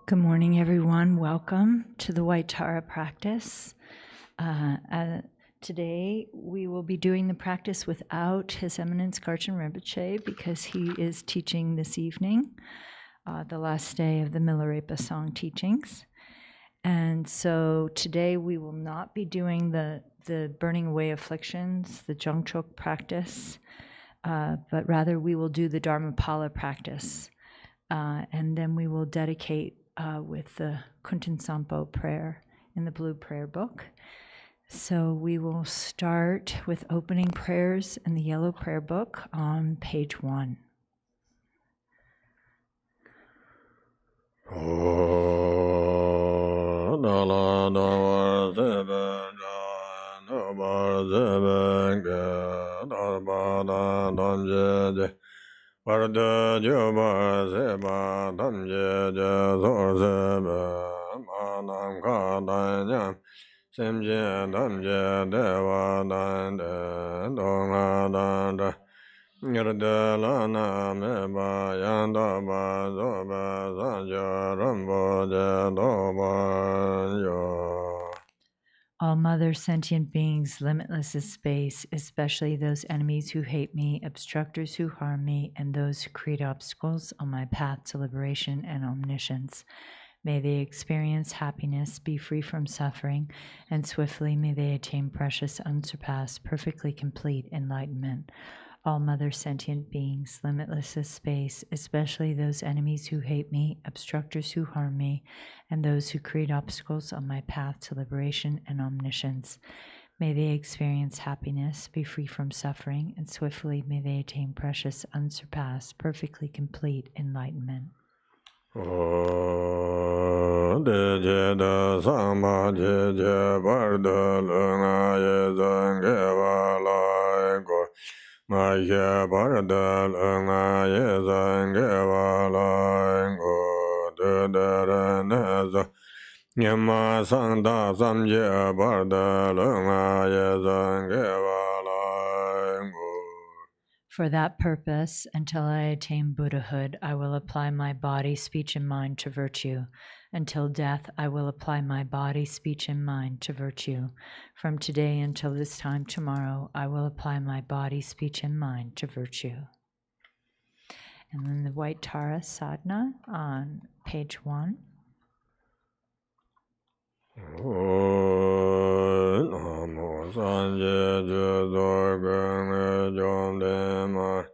Good morning, everyone. Welcome to the White Tara practice. Today, we will be doing the practice without His Eminence Garchen Rinpoche because he is teaching this evening, the last day of the Milarepa song teachings. And so today we will not be doing the burning away afflictions, the Jongchok practice, but rather we will do the Dharmapala practice. And then we will dedicate with the Kundan Sampo prayer in the blue prayer book. So we will start with opening prayers in the yellow prayer book on page 1. Varda Juba Seba Damje Zor Seba Manam Kadanyam Semje Damje Deva Danda Donga Danda Nirdalana Meba Yandaba Zoba Sanja Rambo Doba Yo. All mother sentient beings, limitless as space, especially those enemies who hate me, obstructors who harm me, and those who create obstacles on my path to liberation and omniscience. May they experience happiness, be free from suffering, and swiftly may they attain precious, unsurpassed, perfectly complete enlightenment. All mother sentient beings, limitless as space, especially those enemies who hate me, obstructors who harm me, and those who create obstacles on my path to liberation and omniscience. May they experience happiness, be free from suffering, and swiftly may they attain precious, unsurpassed, perfectly complete enlightenment. Maya Bardal Anga Yezangevala Go Dadaraneza Yama Sanda Samja Bardal Anga Yezangevala Go. For that purpose, until I attain Buddhahood, I will apply my body, speech, and mind to virtue. Until death, I will apply my body, speech, and mind to virtue. From today until this time tomorrow, I will apply my body, speech, and mind to virtue. And then the White Tara Sadhana on page 1. Namo Sanje Jodorgan Jomdemar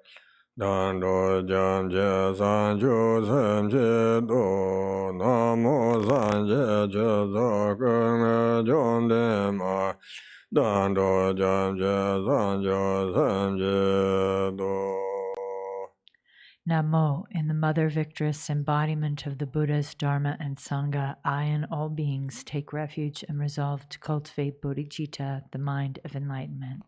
Dando Jamje Sanju Semje Do Namo Sanje Jodorgan Jomdemar Dando Jamje Sanju Semje Do. Namo, in the Mother Victress embodiment of the Buddha's Dharma and Sangha, I and all beings take refuge and resolve to cultivate bodhicitta, the mind of enlightenment.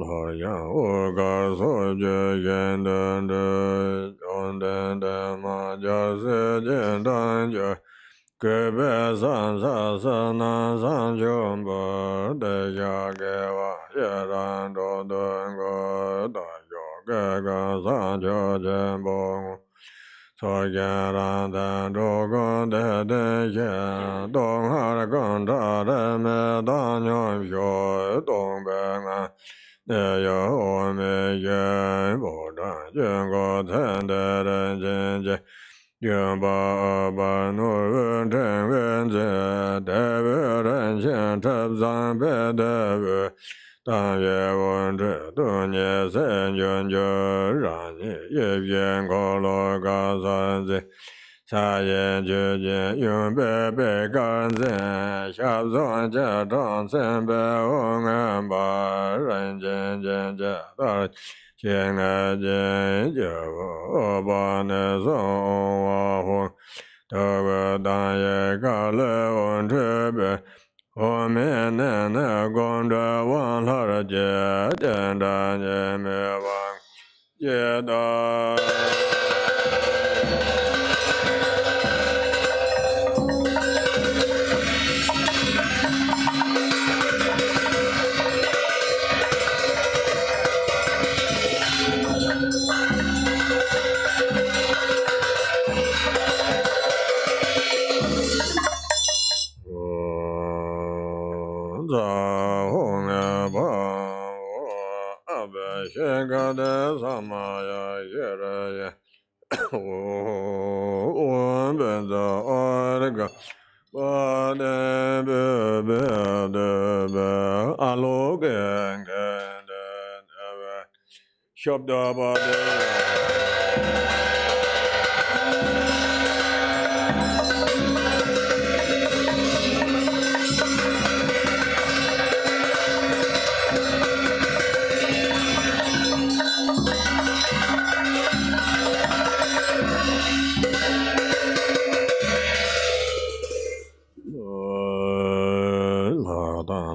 Lord, yeah, oh, God, so Yageva Yaran Dodongo Yoga Sanjo Jembo Soyaran Dogon de Dong Haragon Dame Danyo Yo Dong Benga Yo Me Yen Bodan Jengo Tender Jenje Yamba Ba No Ten Wenze Deve Ren Chen Tab Zang Be Deve Dan Ye Wen Zhe Dun Ye Sen Yun Je Ran Ye Bien Go Lo Ga San Zi Sa Ye Ju Jin Yun Be Be Gan Zen Xia Zong Jia Zhang Sen Be Wong An Ba Ren Jin Jin Jia Da Jing A Jin Je Wo Ba Ne Song Wa Hong Da Ge Dan Ye Ga Le Wen Zhe Be 我们那光着王老姐，见着你没忘记的。在后面把我阿白先干的什么呀？也是也，我们在那个。我的别别的别，阿罗根根的那个，晓得吧的。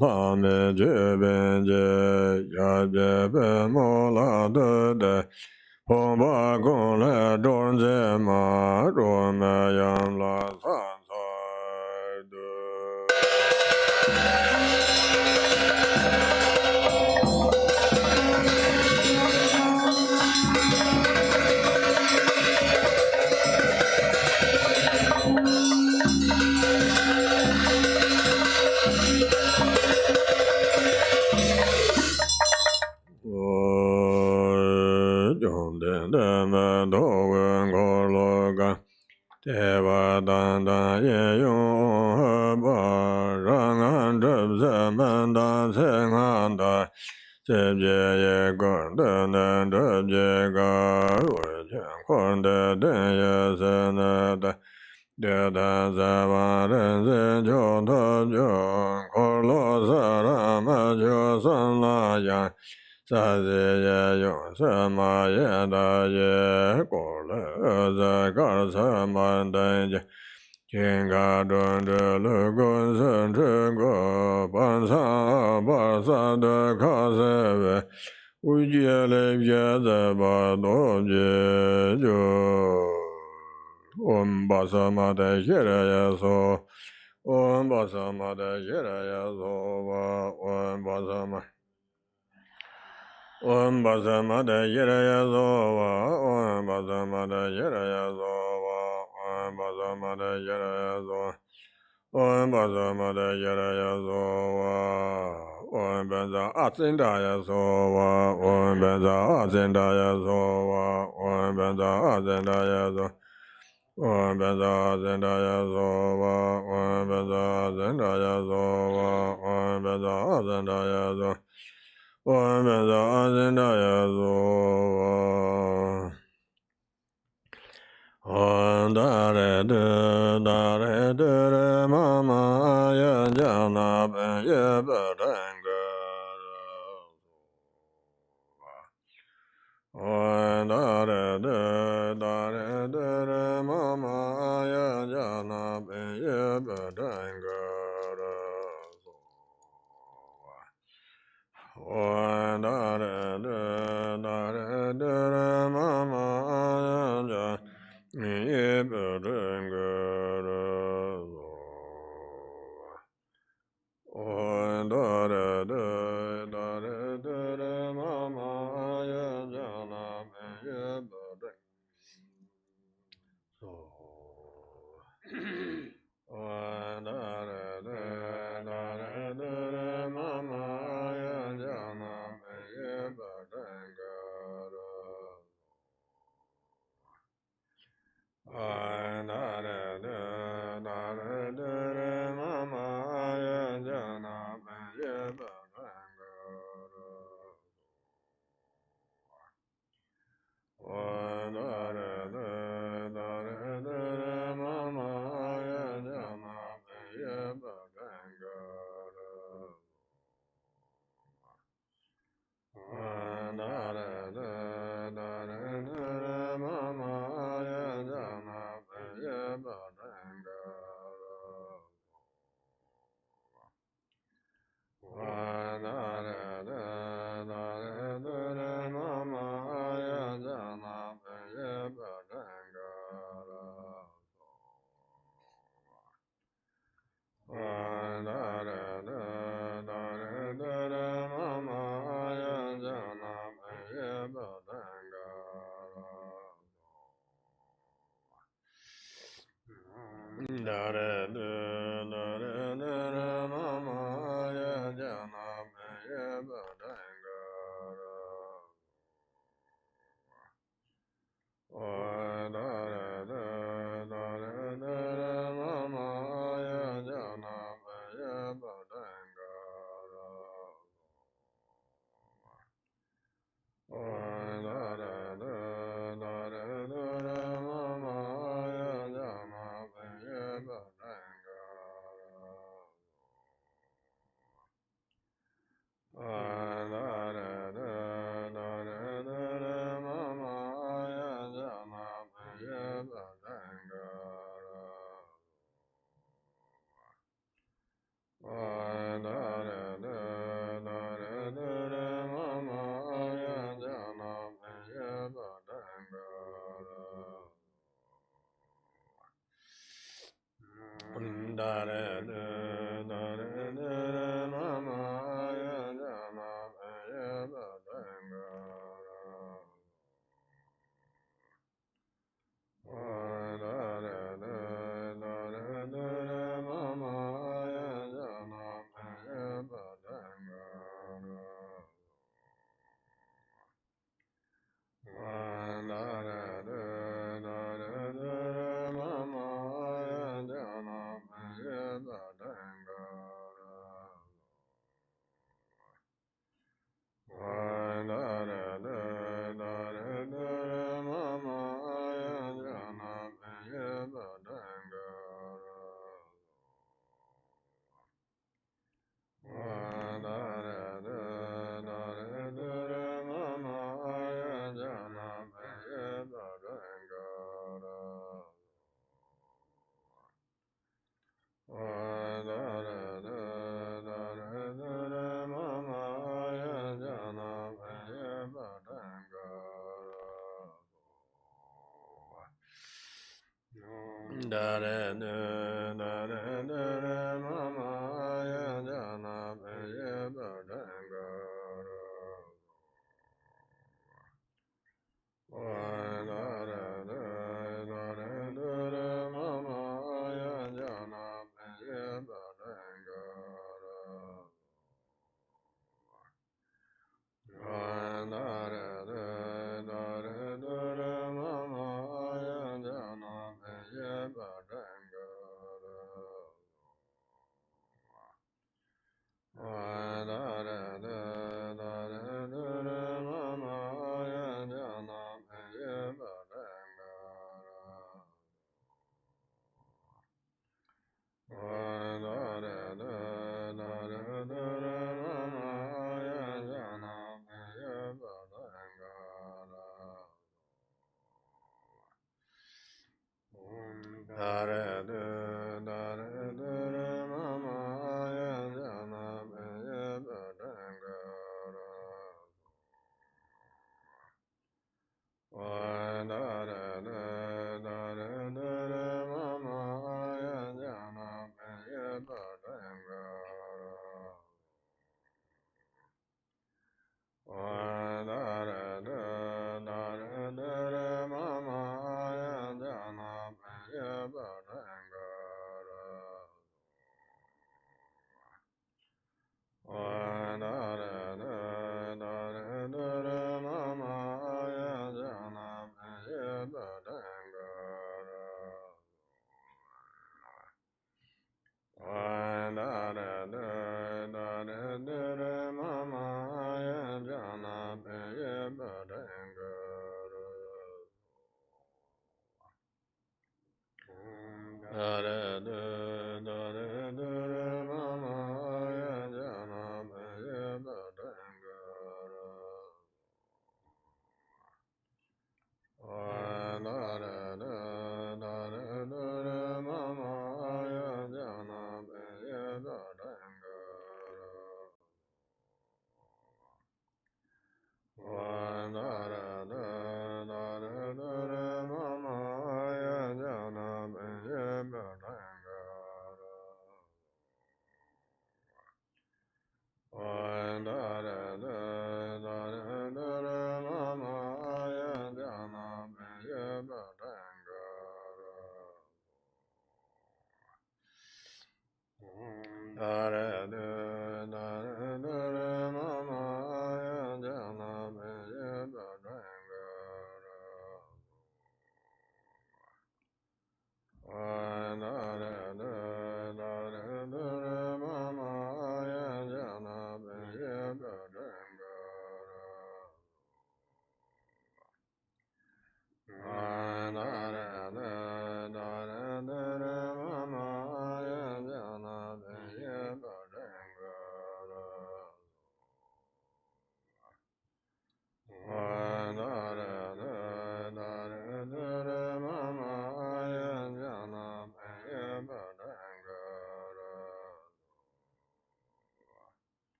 拉面这边这呀这边莫拉的的，红巴公来种这马种么样拉三菜的。的么都问过了个，这把单单也用何把让俺这这门当才俺的，这别也管的难这别个我见宽的等也是那的。这他在把人生就他就可罗萨拉嘛就算那样。在这也有什么也的也过了，在个什么的也，今个中这路公生这个半山八山的卡塞维，无界来别在把东西就，我们把什么的写了也说，我们把什么的写了也说吧，我们把什么。Om Basama de Yiraya Zova, Om Basama de Yiraya Zova, Om Basama de Yiraya Zova, Om Basama de Yiraya Zova, Om Benza Atsindaya Zova, Om Benza Atsindaya Zova, Om Benza Atsindaya Zova. Om Benza Atsindaya Zova, Om Benza Atsindaya Zova, Om Benza Atsindaya Zova. 我们在现在也做，我大嘞的妈妈也讲那边也不真个我大嘞的妈妈也讲那边也不真个。我那妈妈呀，你也不真个的，我那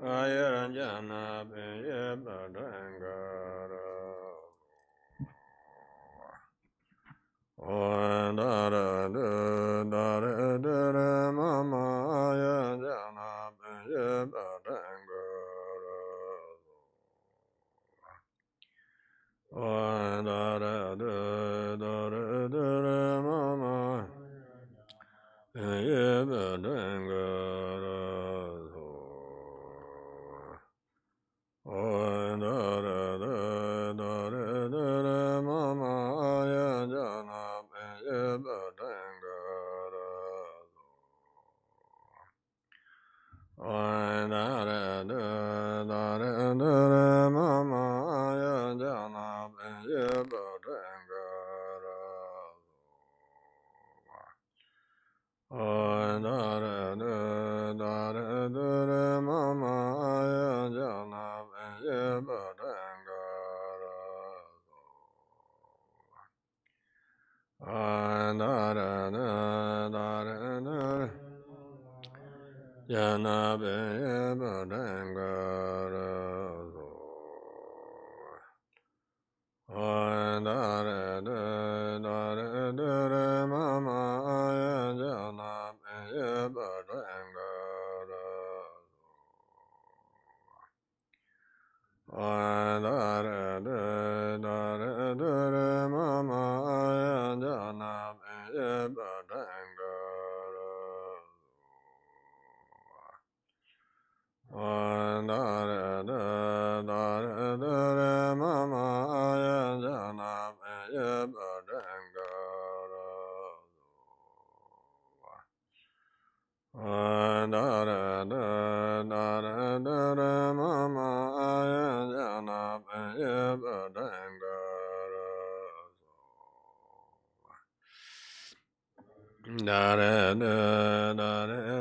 Ayaranjana Pinye Padangara Dara Dara Dara Mama Ayaranjana Pinye Padangara Dara Dara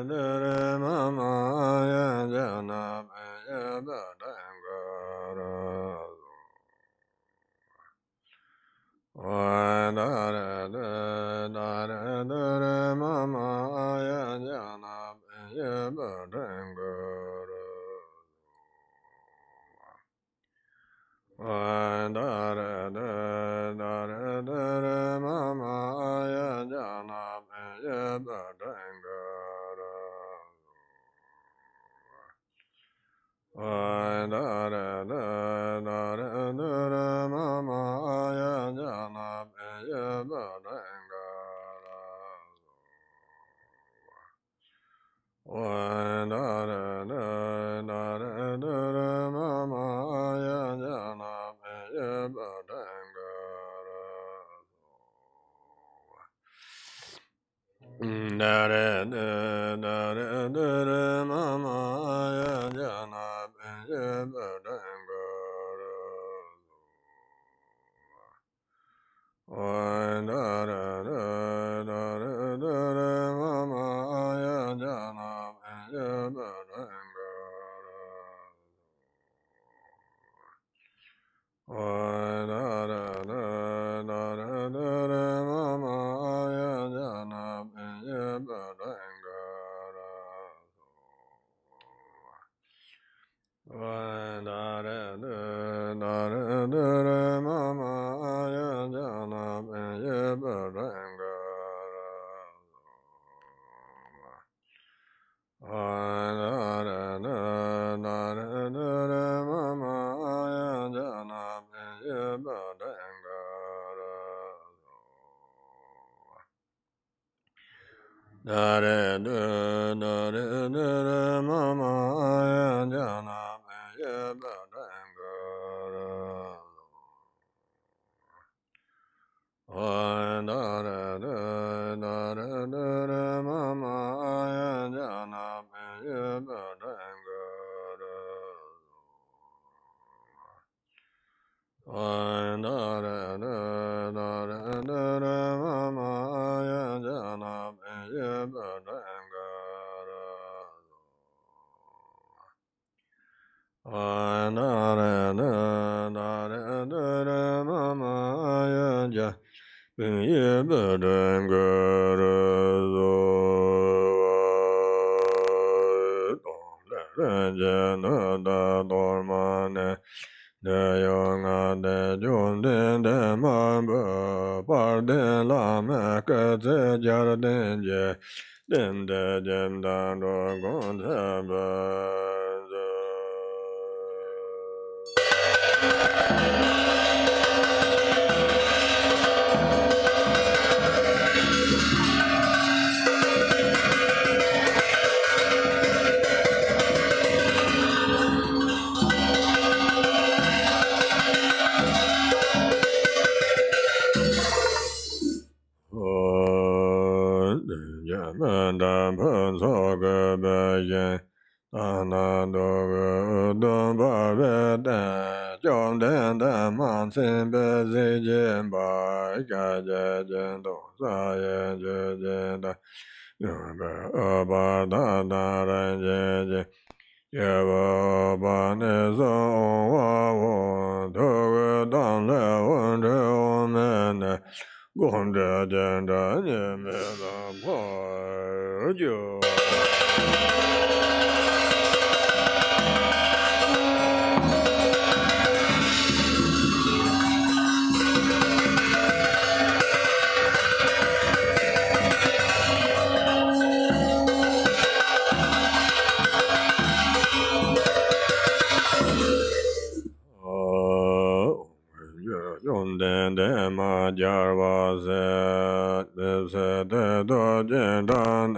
Dara Mama Pinye Padangara Renje Nada Dormane De Yonga De Jun Den De Mambu Par Den Lama Kete Jar Den Je Den De Jem Dan Do Gon Yamandan Punso Gabayan Anando Udon Baveda John Dan Man Sin Bezi Jimba Gaja Jendo Saya Jenda Abada Naran Yava Banezo Wawo Toga Dan Leon Reomene Gonda Jenda Nyemela Parjo Yonde ma jarwa se se de do jen dan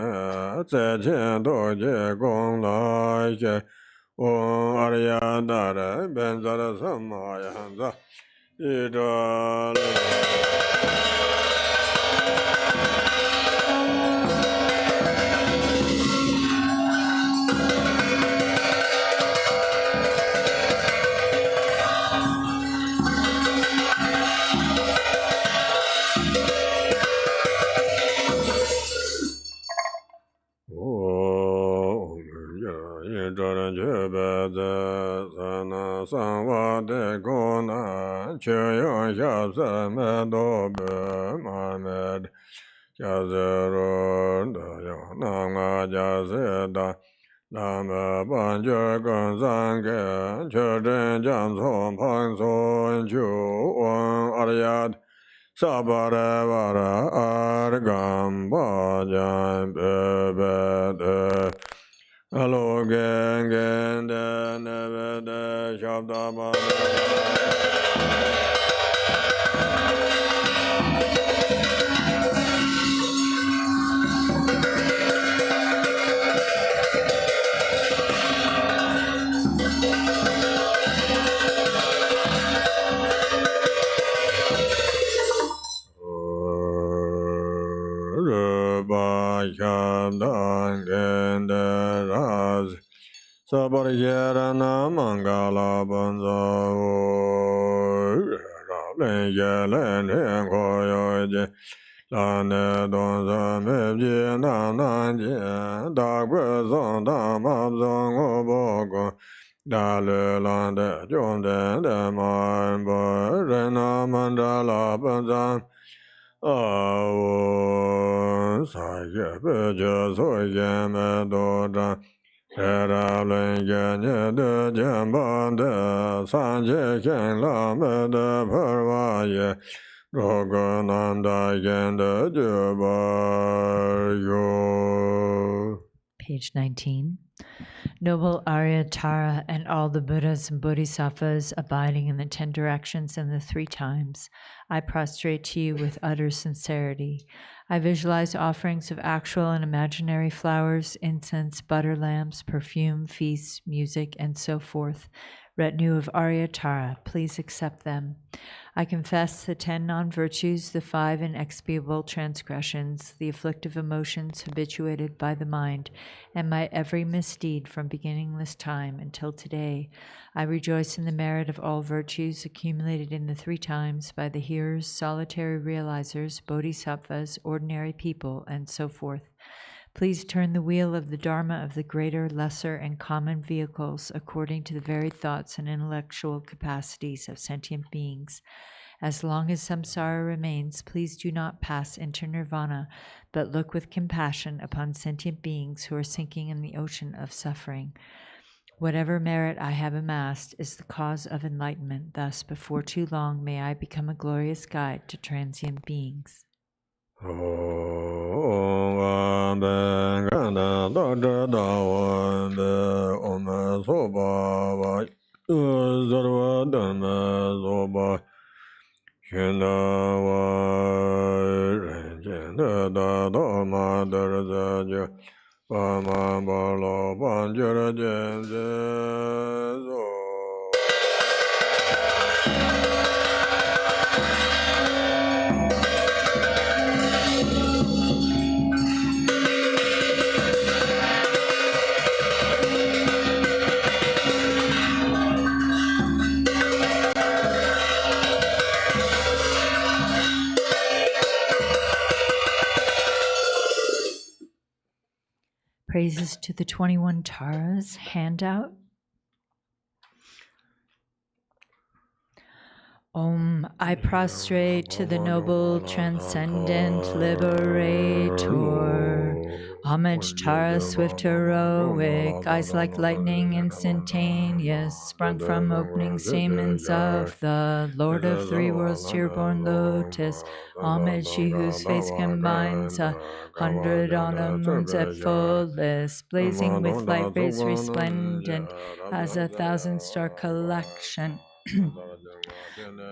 se jen do je gong lai je o arya da re ben za ra samma ya za ida Sanwa de gona cheyo shabsa me dobe mamed jazero da yo nanga jazeda Lama banjo gonzange chöden jamson pangson chu wan aryad sabare vara argam bajan bebede Alo gen gen de neve de shabda Shabdan gen de raz Sabar yerana mangala banza Rablen yelen hen koyoje Lane donza mevji nananje Dagwe zonda mabzong obogo Dale lande jonde de manbo Rena mandala banza Awo saye beje soye me doda Rablen genye de jambande Sanje ken lame de parvaye Rogananda gende jubayo Page 19. Noble Aryatara and all the Buddhas and Bodhisattvas abiding in the 10 directions and the 3 times, I prostrate to you with utter sincerity. I visualize offerings of actual and imaginary flowers, incense, butter lamps, perfume, feasts, music, and so forth. Retinue of Aryatara, please accept them. I confess the 10 non-virtues, the 5 inexpiable transgressions, the afflictive emotions habituated by the mind, and my every misdeed from beginningless time until today. I rejoice in the merit of all virtues accumulated in the 3 times by the hearers, solitary realizers, bodhisattvas, ordinary people, and so forth. Please turn the wheel of the Dharma of the greater, lesser, and common vehicles according to the varied thoughts and intellectual capacities of sentient beings. As long as samsara remains, please do not pass into nirvana, but look with compassion upon sentient beings who are sinking in the ocean of suffering. Whatever merit I have amassed is the cause of enlightenment. Thus, before too long, may I become a glorious guide to transient beings. Praises to the 21 Taras handout. Om, I prostrate to the noble transcendent liberator. Homage Tara, swift heroic, eyes like lightning instantaneous, sprung from opening stamens of the Lord of Three Worlds, tear-born lotus. Homage she whose face combines 100 autumn moons at fullest, blazing with light rays resplendent as 1,000 star collection.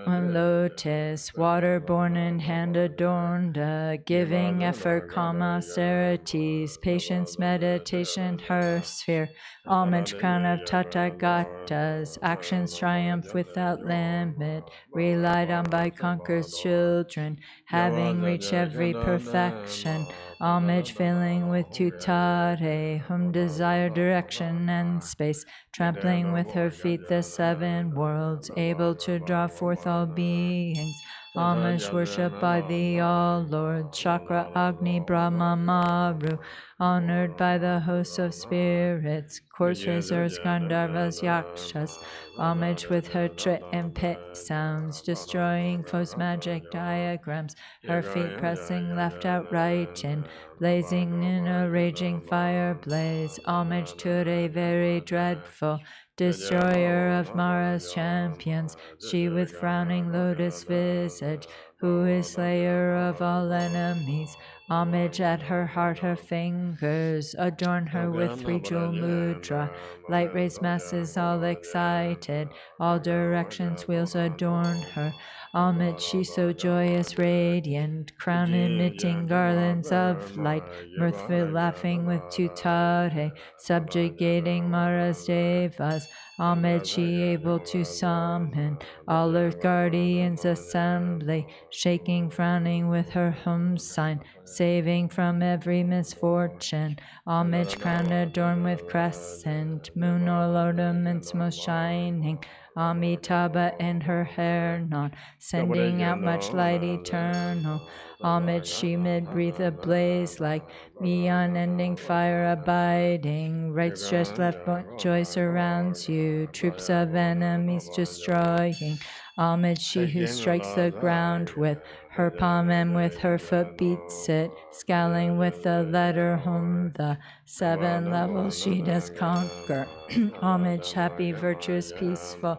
On lotus, water born and hand adorned, giving effort, calm austerities, patience, meditation, her sphere, homage, crown of Tathagatas, actions triumph without limit, relied on by conquered children, having reached every perfection, homage filling with tutare, whom desire direction and space, trampling with her feet the seven worlds, able to draw forth all beings. Homage worshipped by the All-Lord, Chakra, Agni, Brahma, Maru, honored by the hosts of spirits, course racers, Gandharvas, Yakshas, homage with her trit and pit sounds, destroying foes' magic diagrams, her feet pressing left out right in, blazing in a raging fire blaze, homage to a very dreadful destroyer of Mara's champions, she with frowning lotus visage, who is slayer of all enemies. Homage at her heart, her fingers adorn her with three-jewel mudra. Light rays masses all excited, all directions wheels adorn her. Homage she so joyous, radiant, crown emitting garlands of light, mirthful laughing with tutare, subjugating Mara's devas. Homage she able to summon all earth guardians assembly, shaking, frowning with her hum sign, saving from every misfortune. Homage crown adorned with crescent, moon or ornaments most shining. Amitabha in her hair knot, sending out much light eternal. Homage she mid-breathe ablaze like the unending fire abiding. Right stretched, left joy surrounds you, troops of enemies destroying. Homage she who strikes the ground with her palm and with her foot beats it, scowling with the letter hum, the 7 levels she does conquer. Homage, happy, virtuous, peaceful,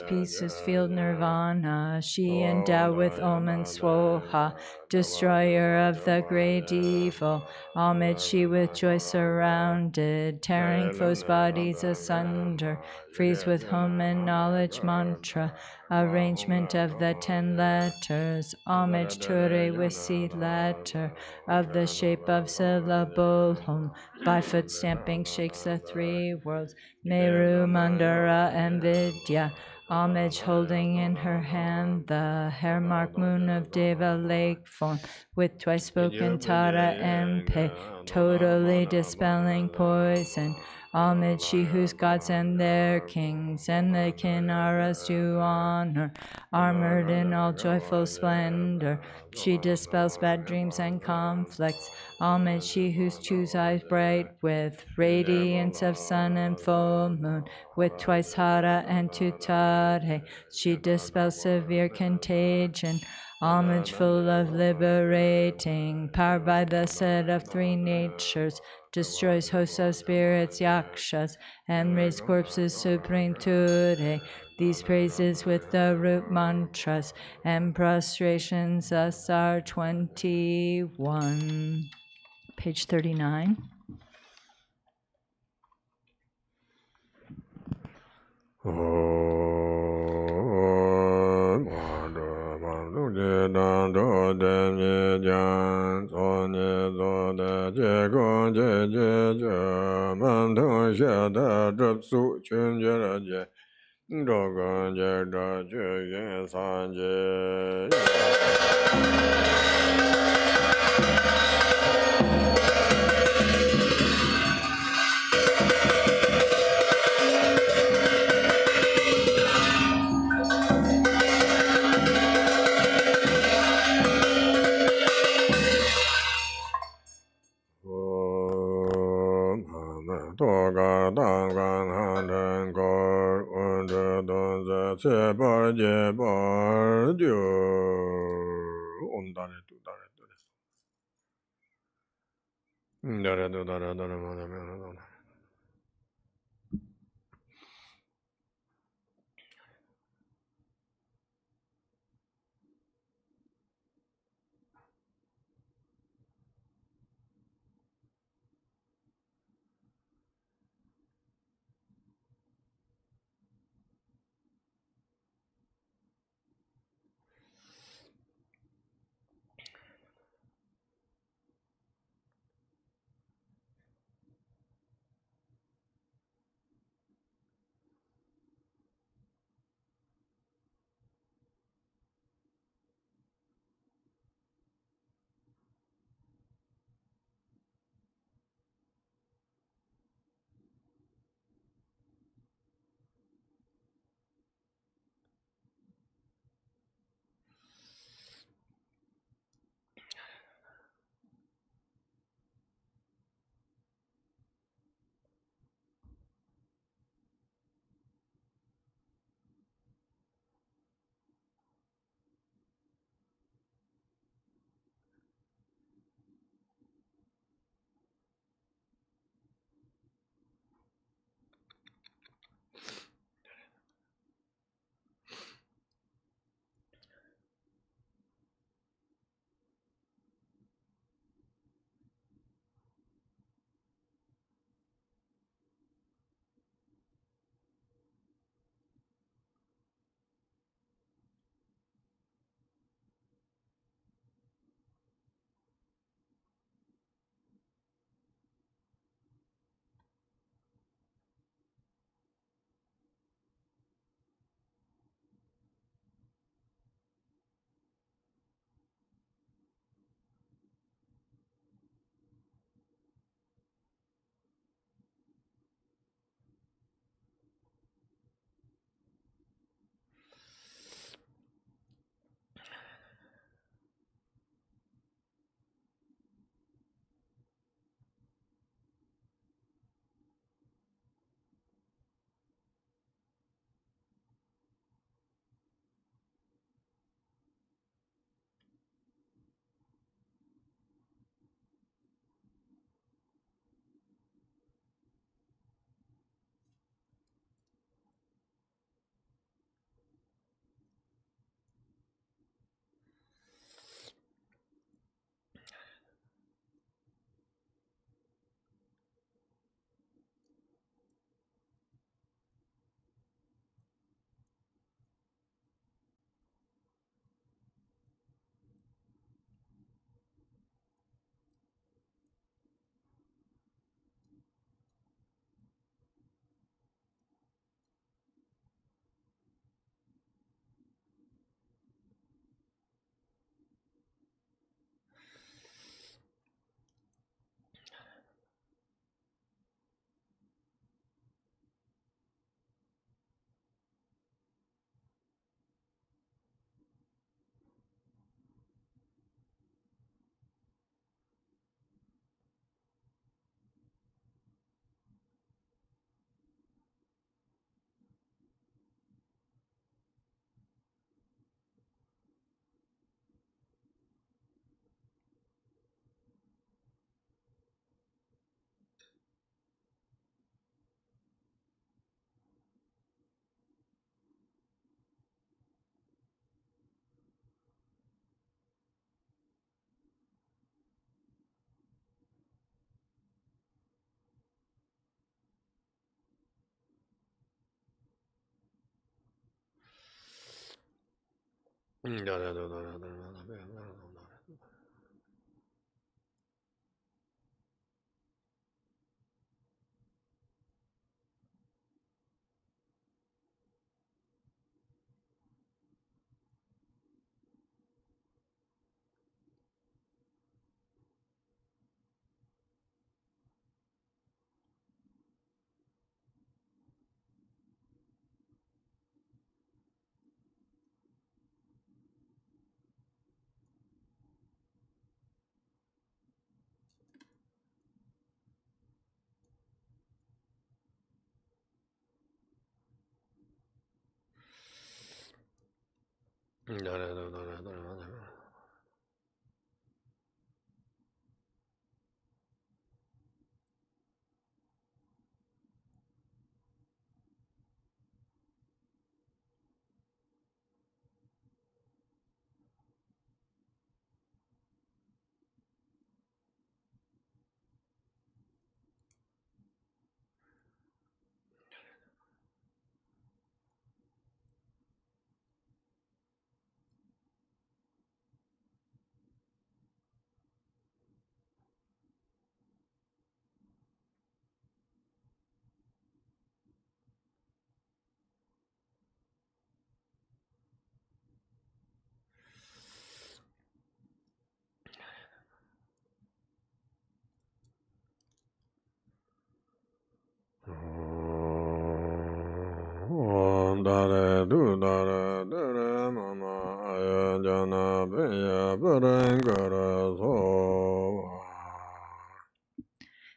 Peace's field nirvana, she endowed with Om and Swoha, destroyer of the great evil. Homage she with joy surrounded, tearing foes' bodies asunder, frees with Hum and knowledge mantra, arrangement of the 10 letters. Homage Ture with seed letter, of the shape of syllable Hum, by foot stamping shakes the 3 worlds, Meru, Mandara, and Vidya. Homage holding in her hand the hair mark moon of Deva lake form, with twice spoken Tara MP, totally dispelling poison. Homage she whose gods and their kings and the Kinnaras do honor, armored in all joyful splendor. She dispels bad dreams and conflicts. Homage she whose 2 eyes bright with radiance of sun and full moon, with twice Hara and Tutare. She dispels severe contagion. Homage full of liberating, powered by the set of three natures, destroys hosts of spirits, yakshas, and raised corpses supreme today. These praises with the root mantras and prostrations thus are 21. Page 39.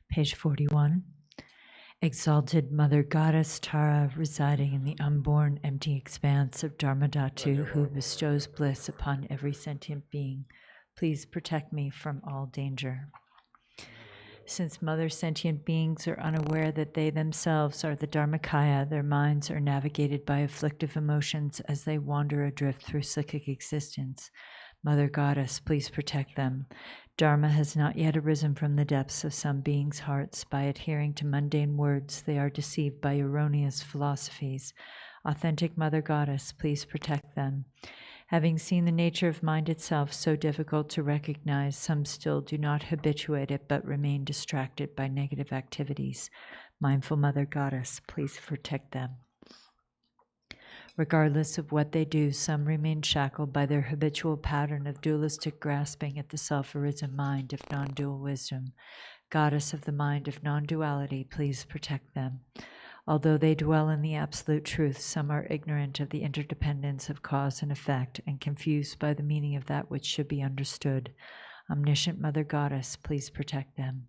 Page 41. Exalted Mother Goddess Tara, residing in the unborn empty expanse of Dharmadhatu, who bestows bliss upon every sentient being, please protect me from all danger. Since mother sentient beings are unaware that they themselves are the Dharmakaya, their minds are navigated by afflictive emotions as they wander adrift through cyclic existence. Mother Goddess, please protect them. Dharma has not yet arisen from the depths of some beings' hearts. By adhering to mundane words, they are deceived by erroneous philosophies. Authentic Mother Goddess, please protect them. Having seen the nature of mind itself so difficult to recognize, some still do not habituate it but remain distracted by negative activities. Mindful Mother Goddess, please protect them. Regardless of what they do, some remain shackled by their habitual pattern of dualistic grasping at the self-arisen mind of non-dual wisdom. Goddess of the mind of non-duality, please protect them. Although they dwell in the absolute truth, some are ignorant of the interdependence of cause and effect and confused by the meaning of that which should be understood. Omniscient Mother Goddess, please protect them.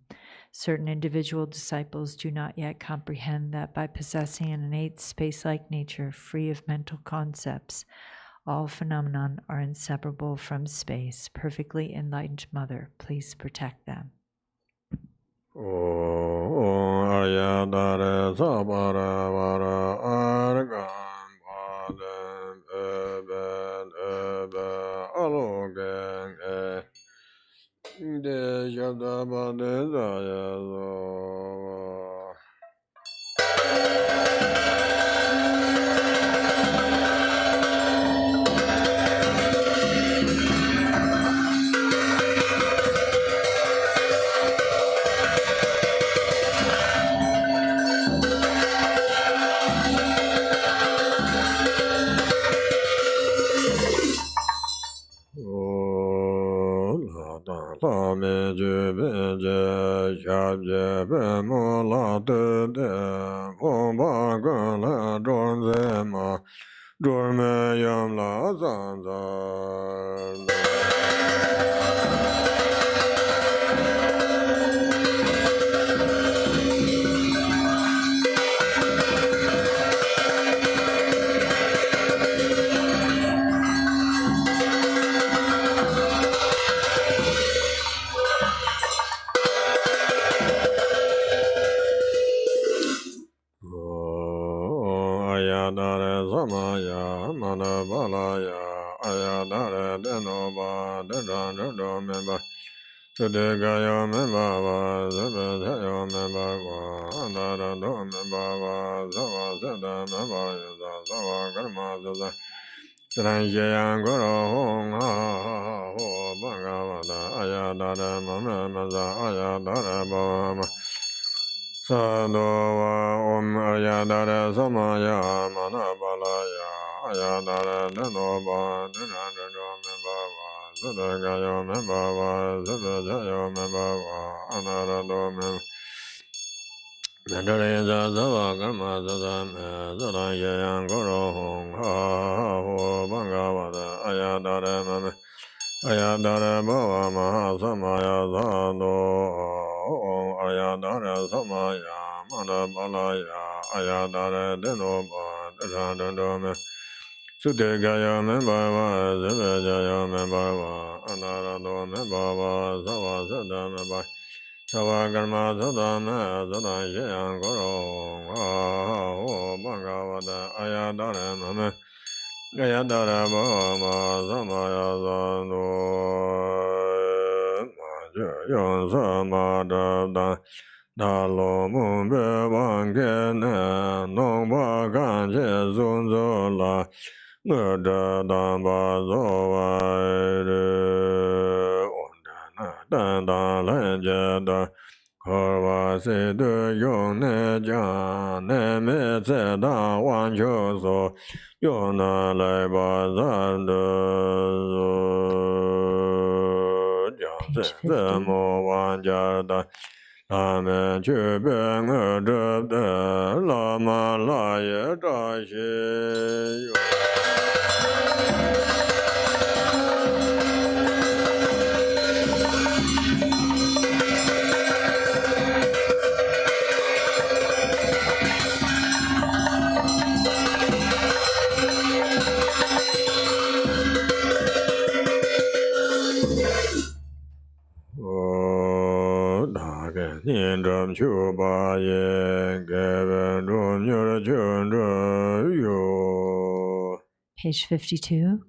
Certain individual disciples do not yet comprehend that by possessing an innate space-like nature free of mental concepts, all phenomena are inseparable from space. Perfectly enlightened Mother, please protect them. Saran Yayan Goro Hong Ha Ho Bhagavata Ayadara Mama Maza Ayadara Bama Sadova Om Ayadara Samaya Manabalaya Ayadara Danoba Dinadano Membava Zadagayo Membava Zadajayo Membava Anarado Membava Mandareza Zava Karma Zadam Zadan Yayan Goro Hong Ha Ho Bhagavata Ayadara Mame Ayadara Bhava Maha Samaya Zado Ayadara Samaya Manabalaya Ayadara Denoba Dadadome Sudegaya Membava Zavajaya Membava Anarado Membava Zava Zadam Savakarma Sadhana Sadhana Yayan Goro Ho Bhagavata Ayadara Mame Ayadara Bhava Samaya Sano Yon Samadha Dalo Mumbe Vangene Nongpa Kanche Zunzola Nurda Damba Zovaire Danda Lenjada Korva Siddhu Yung Ne Jan Ne Me Tse Da Wan Cho So Yung Na Lai Ba Zan De Jiang Page Se Se 50. Mo Wan Jar Da Lame Chu Be Nge Zheb De Lama La Ye Zha Xie Yu Nian Zhem Chu Ba Yin Ge Ben Zhong Nyo Chun Zhe Yu Page 52.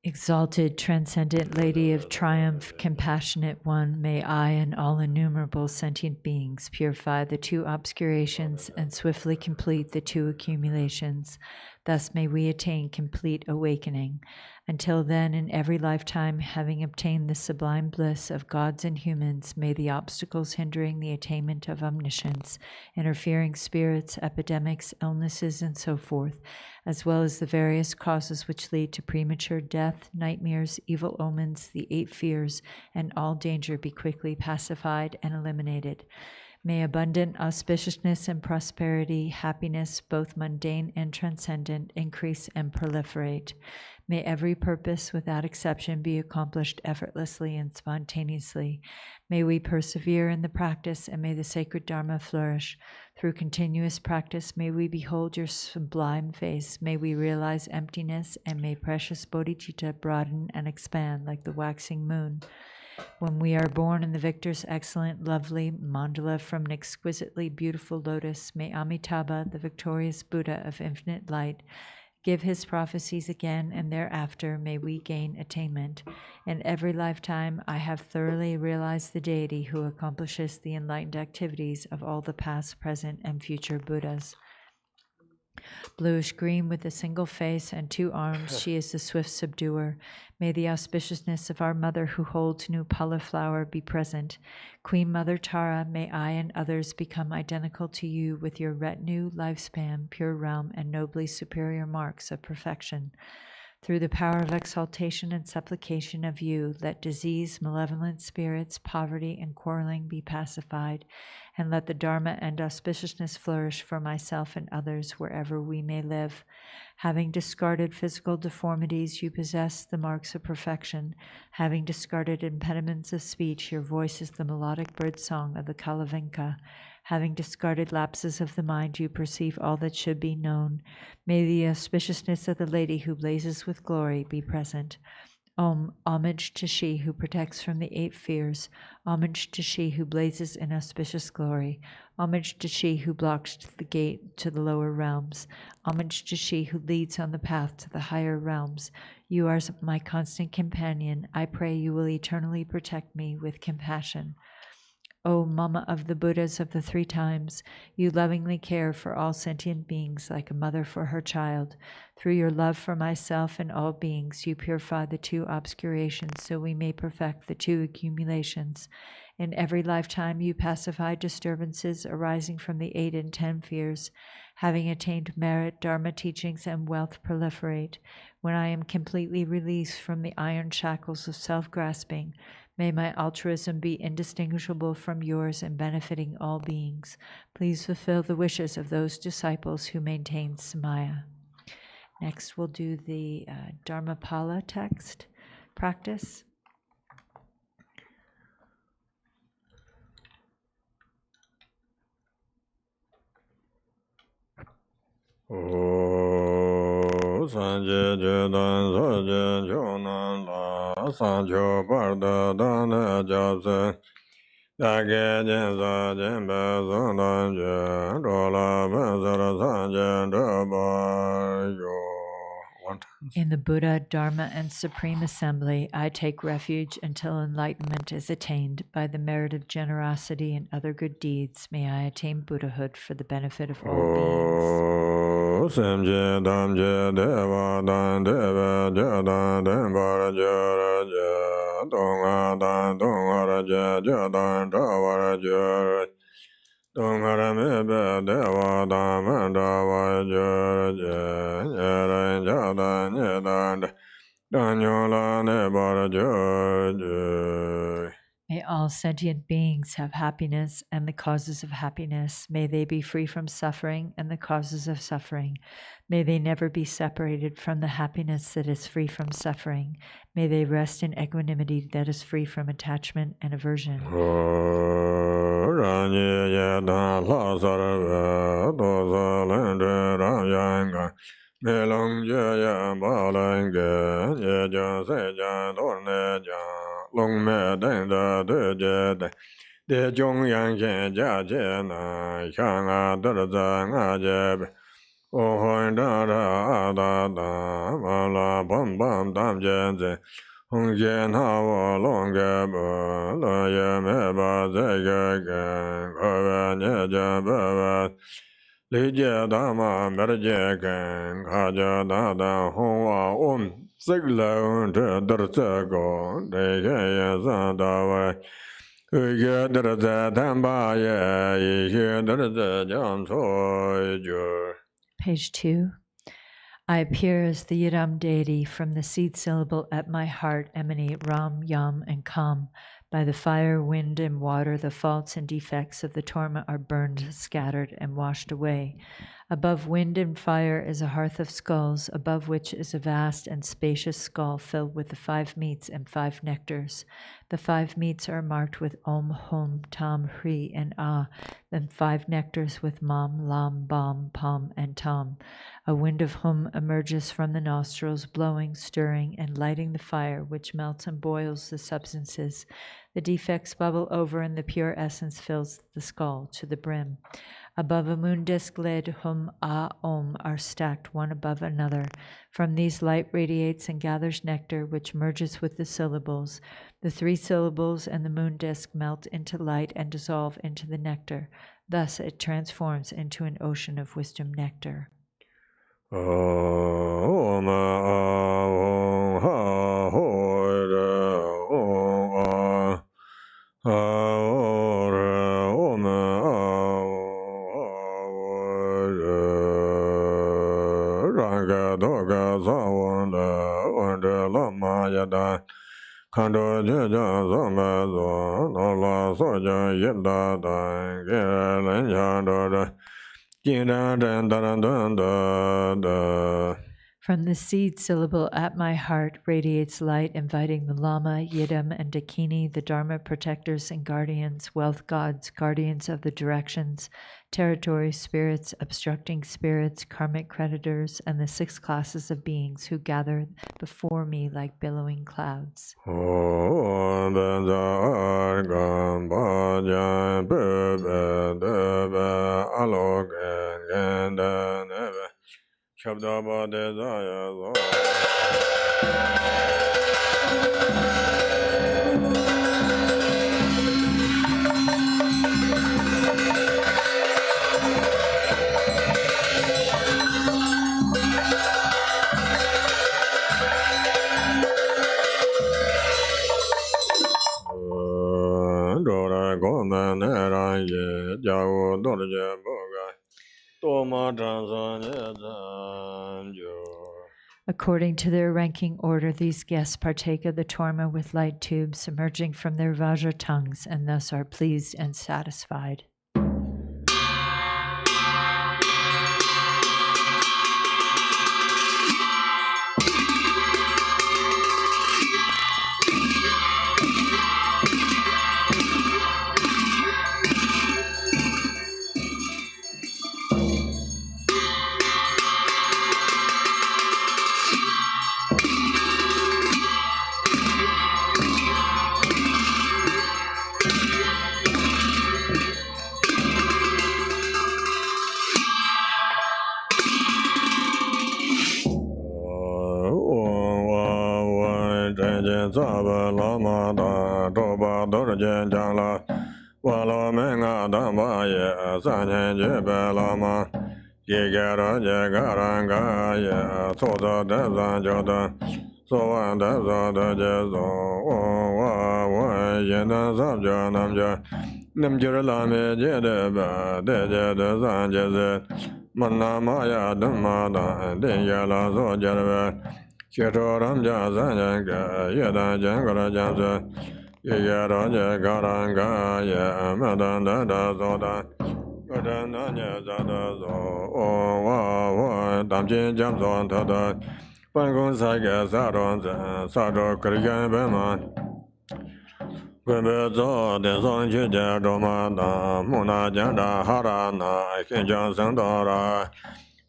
Exalted, transcendent Lady of Triumph, compassionate one, may I and all innumerable sentient beings purify the two obscurations and swiftly complete the two accumulations. Thus may we attain complete awakening. Until then, in every lifetime, having obtained the sublime bliss of gods and humans, may the obstacles hindering the attainment of omniscience, interfering spirits, epidemics, illnesses, and so forth, as well as the various causes which lead to premature death, nightmares, evil omens, the 8 fears, and all danger be quickly pacified and eliminated. May abundant auspiciousness and prosperity, happiness, both mundane and transcendent, increase and proliferate. May every purpose, without exception, be accomplished effortlessly and spontaneously. May we persevere in the practice, and may the sacred Dharma flourish. Through continuous practice, may we behold your sublime face. May we realize emptiness, and may precious bodhicitta broaden and expand like the waxing moon. When we are born in the victor's excellent, lovely mandala from an exquisitely beautiful lotus, may Amitabha, the victorious Buddha of infinite light, give his prophecies again, and thereafter may we gain attainment. In every lifetime, I have thoroughly realized the deity who accomplishes the enlightened activities of all the past, present, and future Buddhas. Bluish green with a single face and 2 arms, she is the swift subduer. May the auspiciousness of our mother who holds Nupala flower be present. Queen Mother Tara, may I and others become identical to you with your retinue, lifespan, pure realm, and nobly superior marks of perfection. Through the power of exaltation and supplication of you, let disease, malevolent spirits, poverty, and quarreling be pacified, and let the Dharma and auspiciousness flourish for myself and others wherever we may live. Having discarded physical deformities, you possess the marks of perfection. Having discarded impediments of speech, your voice is the melodic bird song of the Kalavinka. Having discarded lapses of the mind, you perceive all that should be known. May the auspiciousness of the lady who blazes with glory be present. Homage to she who protects from the 8 fears. Homage to she who blazes in auspicious glory. Homage to she who blocks the gate to the lower realms. Homage to she who leads on the path to the higher realms. You are my constant companion. I pray you will eternally protect me with compassion. O Mama of the Buddhas of the three times, you lovingly care for all sentient beings like a mother for her child. Through your love for myself and all beings, you purify the two obscurations so we may perfect the two accumulations. In every lifetime, you pacify disturbances arising from the 8 and 10 fears. Having attained merit, Dharma teachings and wealth proliferate. When I am completely released from the iron shackles of self-grasping, may my altruism be indistinguishable from yours and benefiting all beings. Please fulfill the wishes of those disciples who maintain Samaya. Next, we'll do the Dharmapala text practice. Sanje Jedan Soje Jonan La Sancho Parda Dana Jose Dage Jensa Jembe Zondan Je Dola Benzara Sanje Daba Yo. In the Buddha, Dharma, and Supreme Assembly, I take refuge until enlightenment is attained. By the merit of generosity and other good deeds, may I attain Buddhahood for the benefit of all beings. Semje Damje Deva Dan Deva Jadan Dembara Jara Ja Donga Dan Dongara Ja Jadan Davara Jara Dongara Mebe Deva Damandava Jara Ja Jara Jadan Jadan Danyola Nebara Jara. May all sentient beings have happiness and the causes of happiness. May they be free from suffering and the causes of suffering. May they never be separated from the happiness that is free from suffering. May they rest in equanimity that is free from attachment and aversion. Long me den da de je de jong yang xian jia jie na xiang a de zang a je o hoi da da da da ma la bam bam dam jian zi hong jian ha wo long ge bo lo ye me ba zhe ge ge ge we nie jia be we li jie da ma me jie ge ka jia da da hong wa om Zig low to the go, they get da way. You get the tamba, you hear the John Toy. Page 2. I appear as the Yidam deity. From the seed syllable at my heart emanate Ram, Yam, and Kam. By the fire, wind, and water, the faults and defects of the torma are burned, scattered, and washed away. Above wind and fire is a hearth of skulls, above which is a vast and spacious skull filled with the 5 meats and 5 nectars. The 5 meats are marked with Om, Hum, Tam, Hri, and Ah, then 5 nectars with Mam, Lam, Bam, Pam, and Tam. A wind of Hum emerges from the nostrils, blowing, stirring, and lighting the fire, which melts and boils the substances. The defects bubble over, and the pure essence fills the skull to the brim. Above a moon disk lid, Hum, Ah, Om are stacked one above another. From these light radiates and gathers nectar, which merges with the syllables. The 3 syllables and the moon disk melt into light and dissolve into the nectar. Thus it transforms into an ocean of wisdom nectar. Kando Jaja Zoma Zo, Nola Soja Yenda Dan, Galen Yanda, Gina Dan Dan Dan Dan. From the seed syllable at my heart radiates light, inviting the Lama, Yidam, and Dakini, the Dharma protectors and guardians, wealth gods, guardians of the directions, territory spirits, obstructing spirits, karmic creditors, and the 6 classes of beings who gather before me like billowing clouds. According to their ranking order, these guests partake of the torma with light tubes emerging from their vajra tongues and thus are pleased and satisfied. Lama da doba dorjen jala wala menga damba ye sanyen jebe lama yegara jegaranga ye soda dezan joda sowan deza de jezo wa wa yena zabja namja namjir lame jede ba de jede zan jeze manna maya dhamma da de yala zo jarve Chetoram Jazan Yadan Jangara Jansa Yara Jagaranga Yamadan Dada Zoda Adana Zada Zo Wa Damjin Jamzon Tada Pangun Saga Saron Sado Kriyan Beman Gwebezo Dezon Jija Doma Muna Janda Harana Kinjan Sandora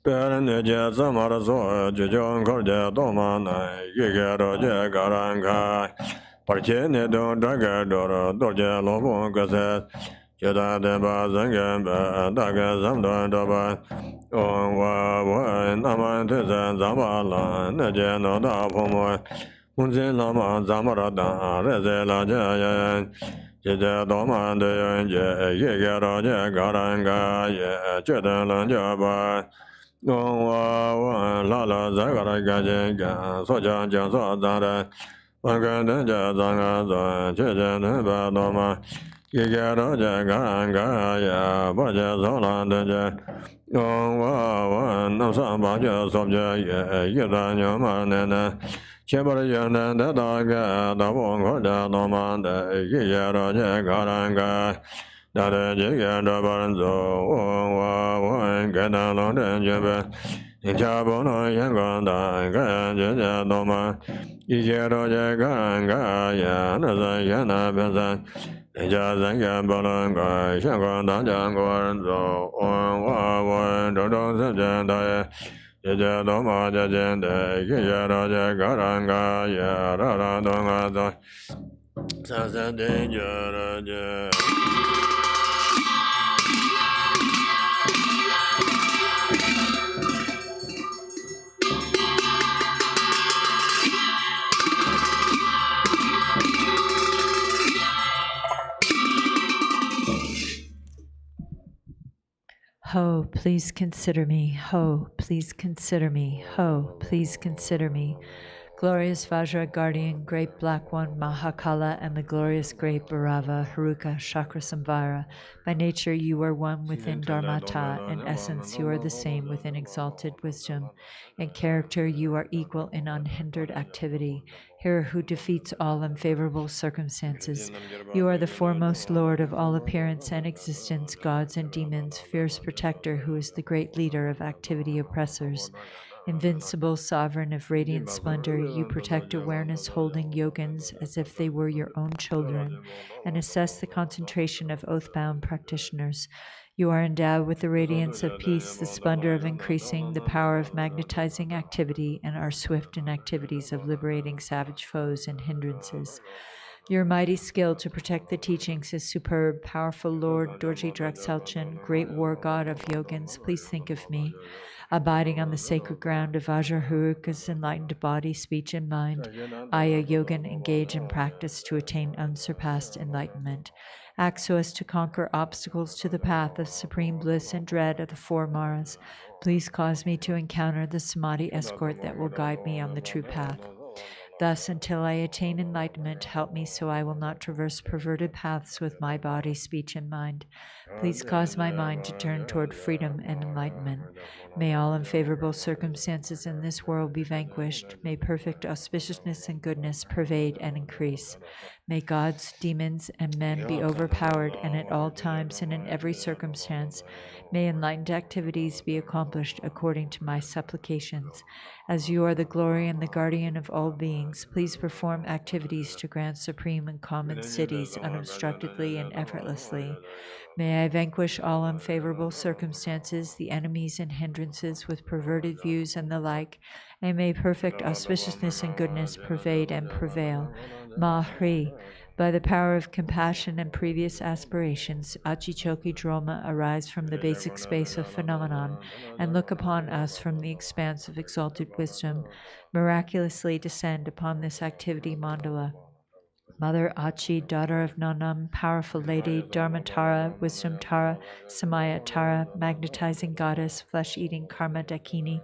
Perenje Zamarazo, Jijon Korja Domana, Yigero Jagaranka, Parchene Don Dagador, Dorje Lobo Gazet, Jeda de Bazangam, Daga Zamdon Daba, Wa Namantiza Zabala, Najeno da Pomo, Unzin Lama Zamarada, Rezela Jayan. Jede Doman de Yigero Jagaranka, Jedan Jaba. La la zagara gaje ga so jan jan so zara wangan den ja zanga zo che jen ba do ma ye ga ro ja ga ga ya ba ja so la den ja wa nam sa ba ja so ja ye da nya ma ne na che ba ya na da da ga da bo ngo da do ma de ye ro ja ga ga Dada Jiga Dabaranzo, wa Gada London Jabba, Jabono Yanganda, Gaja Doma, Ijero Jaganga, Yana Yana Benza, Jazanga Bolanga, Shanganda Jangoranzo, wa Dodo Sajanda, Jaja Doma Jajanda, Gijaro Jagaranga, Yara Donga, Sasa Danger. Ho, please consider me. Ho, please consider me. Ho, please consider me. Glorious Vajra Guardian, Great Black One, Mahakala, and the glorious Great Bhairava, Haruka, Chakrasamvara. By nature you are one within Dharmata. In essence you are the same within exalted wisdom. In character you are equal in unhindered activity. Hero who defeats all unfavorable circumstances. You are the foremost Lord of all appearance and existence, gods and demons, fierce protector who is the great leader of activity oppressors. Invincible sovereign of radiant splendor, you protect awareness holding yogins as if they were your own children and assess the concentration of oath-bound practitioners. You are endowed with the radiance of peace, the splendor of increasing, the power of magnetizing activity, and are swift in activities of liberating savage foes and hindrances. Your mighty skill to protect the teachings is superb. Powerful Lord Dorji Dragselchen, great war god of yogins, please think of me. Abiding on the sacred ground of Vajrahuruka's enlightened body, speech, and mind, I, a yogin, engage in practice to attain unsurpassed enlightenment. Act so as to conquer obstacles to the path of supreme bliss and dread of the four Maras. Please cause me to encounter the Samadhi escort that will guide me on the true path. Thus, until I attain enlightenment, help me so I will not traverse perverted paths with my body, speech, and mind. Please cause my mind to turn toward freedom and enlightenment. May all unfavorable circumstances in this world be vanquished. May perfect auspiciousness and goodness pervade and increase. May gods, demons, and men be overpowered, and at all times and in every circumstance, may enlightened activities be accomplished according to my supplications. As you are the glory and the guardian of all beings, please perform activities to grant supreme and common cities unobstructedly and effortlessly. May I vanquish all unfavorable circumstances, the enemies and hindrances with perverted views and the like, and may perfect auspiciousness and goodness pervade and prevail. Mahri. By the power of compassion and previous aspirations, Achichoki Droma arise from the basic space of phenomenon and look upon us from the expanse of exalted wisdom. Miraculously descend upon this activity mandala. Mother Achi, daughter of Nanam, powerful lady, Dharma Tara, wisdom Tara, Samaya Tara, magnetizing goddess, flesh-eating Karma Dakini,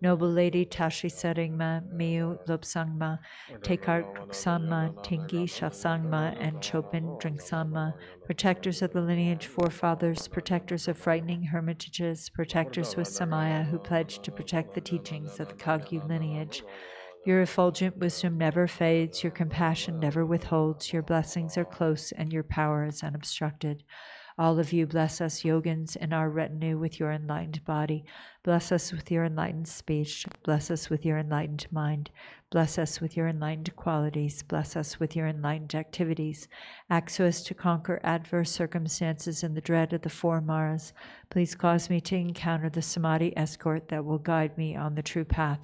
noble lady Tashi Saringma, Miu Lopsangma, Tekart Sangma, Tingi Shasangma, and Chopin Dringsangma, protectors of the lineage forefathers, protectors of frightening hermitages, protectors with Samaya who pledged to protect the teachings of the Kagyu lineage. Your effulgent wisdom never fades, your compassion never withholds, your blessings are close, and your power is unobstructed. All of you bless us yogins and our retinue with your enlightened body. Bless us with your enlightened speech. Bless us with your enlightened mind. Bless us with your enlightened qualities. Bless us with your enlightened activities. Act so as to conquer adverse circumstances and the dread of the four Maras. Please cause me to encounter the Samadhi escort that will guide me on the true path.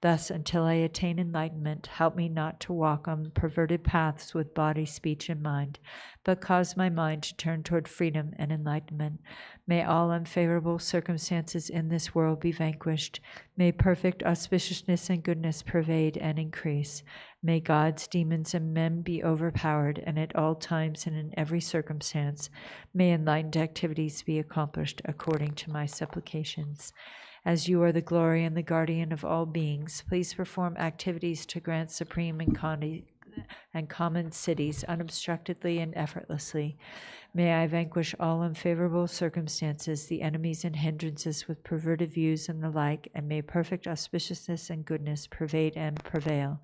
Thus, until I attain enlightenment, help me not to walk on perverted paths with body, speech, and mind, but cause my mind to turn toward freedom and enlightenment. May all unfavorable circumstances in this world be vanquished. May perfect auspiciousness and goodness pervade and increase. May gods, demons, and men be overpowered, and at all times and in every circumstance, may enlightened activities be accomplished according to my supplications. As you are the glory and the guardian of all beings, please perform activities to grant supreme and common cities unobstructedly and effortlessly. May I vanquish all unfavorable circumstances, the enemies and hindrances with perverted views and the like, and may perfect auspiciousness and goodness pervade and prevail.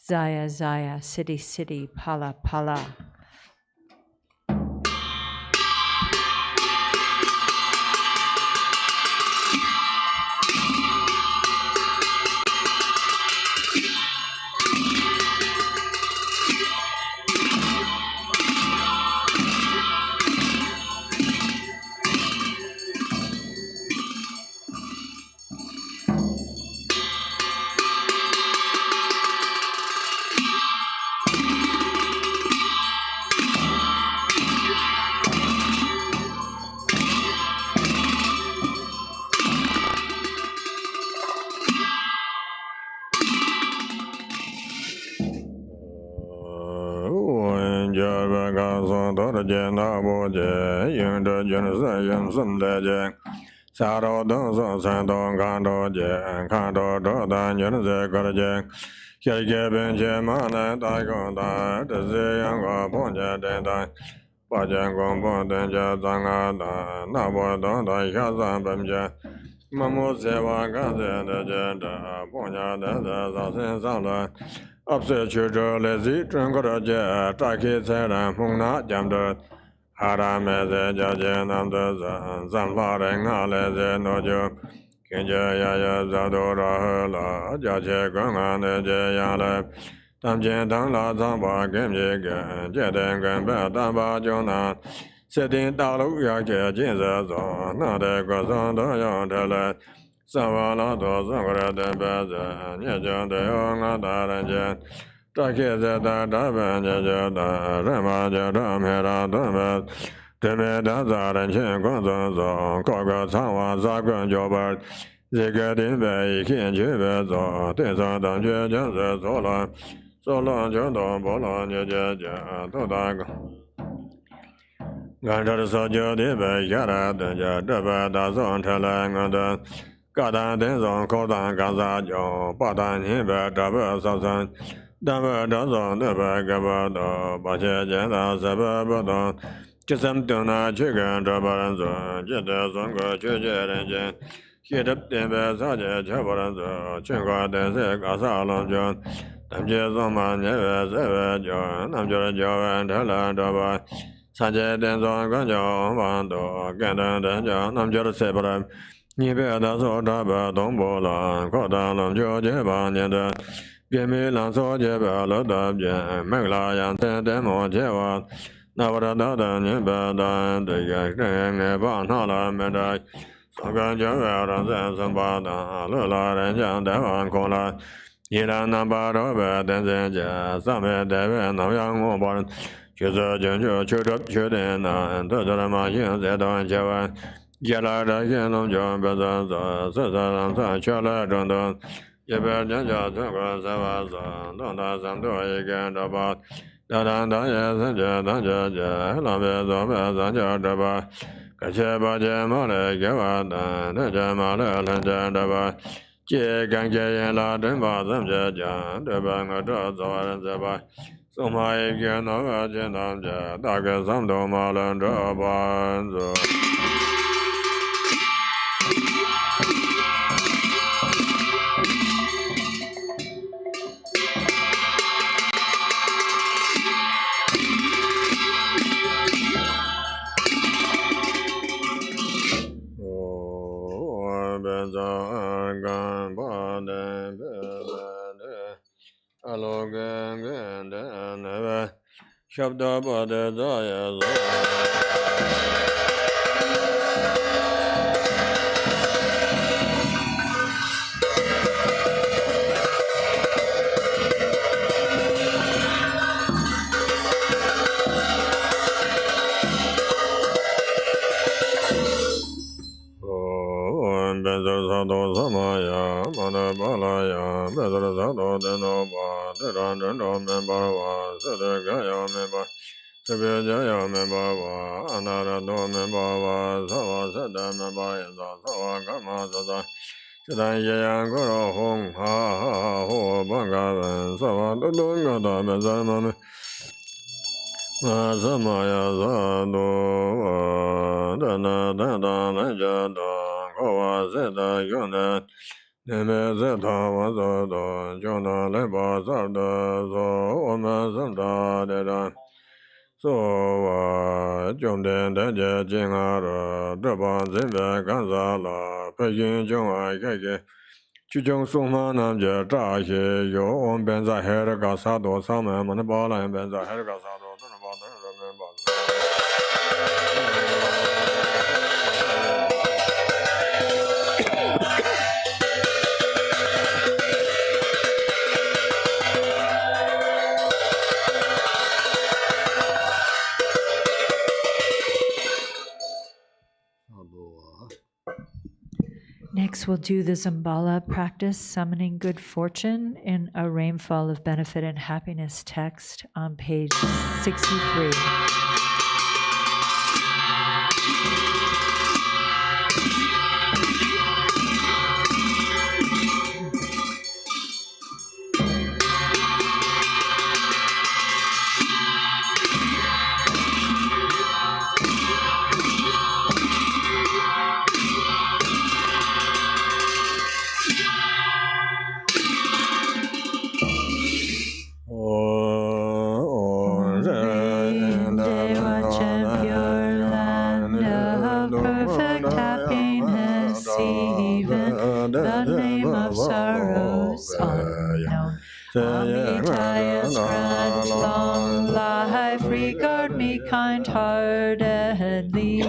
Zaya, Zaya, City, City, Pala, Pala. Saro don so san don kan do je kan do do da nyen ze gar je ye ye ben je ma na da go da de ze yang go bon je de da ba je gong bon de je zang a da na bo do da ya zang ben je ma mo se wa ga ze de je da bon ya de de za sen sa la ap se chu zhe le zi zhen ge de je zha ke ce ran mong na jam de Harame ze jaje nam de zan la re nga le ze no jo kinje ya ya za do ra la jaje gong an de je ya le tam jen dang la zang ba gen je gen je den gen ba dan ba jo na se din da lu ya je jin ze zo na de go zang do yo de le sa wa la do zang re de be ze nye je de yo nga da ren je da ke ze da da ben je je da re ma je da me ra da me de me da za ren chen gong zong zong ko ge chang wa za gen jo ba ze ge din be yi kin ju be zo de zang dang jue jian ze zo lan jian dong bo lan je je je do da ge gan zhe so jiu de be ya ra de je de be da zong che le ngan de ga dan den zong ko dan ga za jiu ba dan yin be zhe be sa san Dhamma Dhamma Dhamma Gabado Bhaja Jana Sabha Bodon Chisam Tuna Chigan Trabaranzo Jita Songa Chujaranjan Hidap Timba Saja Chabaranzo Chingwa Tense Kasalon John Tamje Soma Neve Seve John Namjura Jovan Tala Draba Sanje Tenzon Ganjo Vando Gandan Tenjo Namjura Separam Nipe Daso Draba Dombola Kodan Namjo Jeba Nyenda Gemi lan so je ba lo da bje me la yan te de mo je wa na wa da da ni ba da de ya ke ne ba na la me da so ga je wa ra za san ba da lo la ren jan da wan ko la yi la na ba ro ba den zhen ja sa me de we na yang mo ba che ze jen ju che de che de na de de ma yin ze da je wa ye la da yin long jo ba za za sa sa lang sa che la zhong de Yeber Janja Tunga Savasa, Danda Samdo Egan Daba, Dadanda Yasanja Danja, Labe Zoba Zanja Daba, Kacheba Jamale Gavada, Najamale Lanja Daba, Jie Gangja La Dimba Zamja, Debanga Dazar Zaba, Soma Egan Nova Janamja, Daga Samdo Malan Daba. Shabda Bada Daya Bezazado Samaya, Manabalaya, Bezazado Denova, Terandano Membawa, Sedagaya Memba, Sebejaya Membawa, Anarado Membawa, Sawa Seda Membaya, Sawa Gama Sada, Sedaya Guru Hong Ha Ho Bangavan, Sawa Dudungada Bezamame. Samaya Sado Dana Dana Jada Kova Zeta Yona Neme Zeta Wazada Jona Leba Sarda So Oma Sarda Deda So Jomden Deja Jingara Daba Zimbe Ganzala Pekin Jungwa Keke Chujung Suma Namja Trahe Yo On Benza Herga Sado Sama Manabala and Benza Herga Sado Next, we'll do the Zambala practice, summoning good fortune in a rainfall of benefit and happiness text on page 63. Amitayas grant long life, regard me kind-heartedly,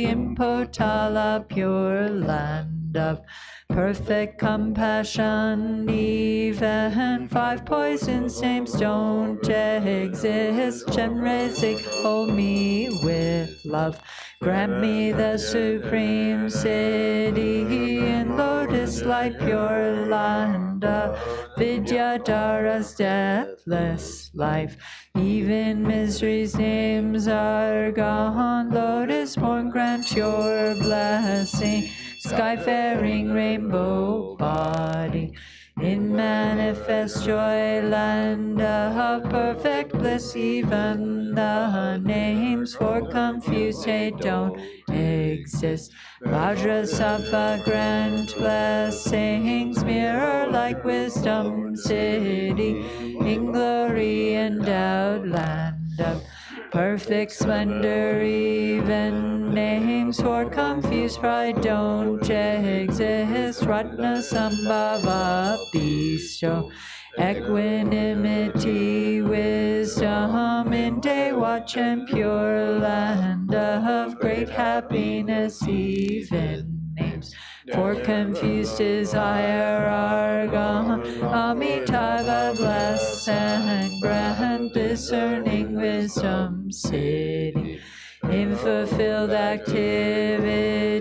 Impotala, pure land of perfect compassion. Even 5 poison names don't exist. Chenrezig, hold me with love. Grant me the supreme city in lotus light, pure land of Vidyadhara's deathless life. Even misery's names are gone. Lotus born, grant your blessing. Skyfaring rainbow body. In manifest joy, land of perfect bliss, even the names for confused hate don't exist. Vajrasattva grant blessings, mirror like wisdom city, in glory endowed land of perfect splendor. Even names for confused pride don't exist. Ratna Sambhava bestow equanimity, wisdom in day watch, and pure land of great happiness. Even names for confused desire are gone. Amitabha bless and grant discerning wisdom city, in fulfilled activity,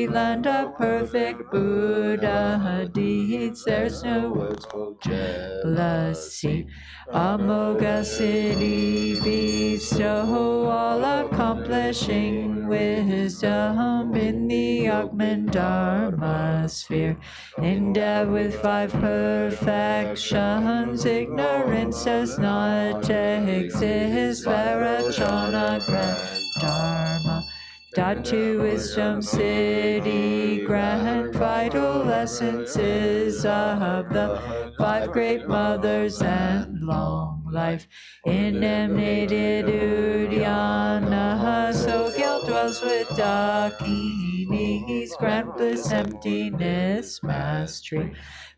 land of perfect Buddha deeds. There's no words for jealousy. Amoga city bestow all accomplishing wisdom, in the Augment Dharma sphere, endowed with 5 perfections. Ignorance does not exist. Varachana grant Dharma. Dhatu wisdom city, grant vital essences of the 5 great mothers, and long life. Inemnated Uddiyana, so guilt dwells with Dakinis, grant bliss, emptiness, mastery.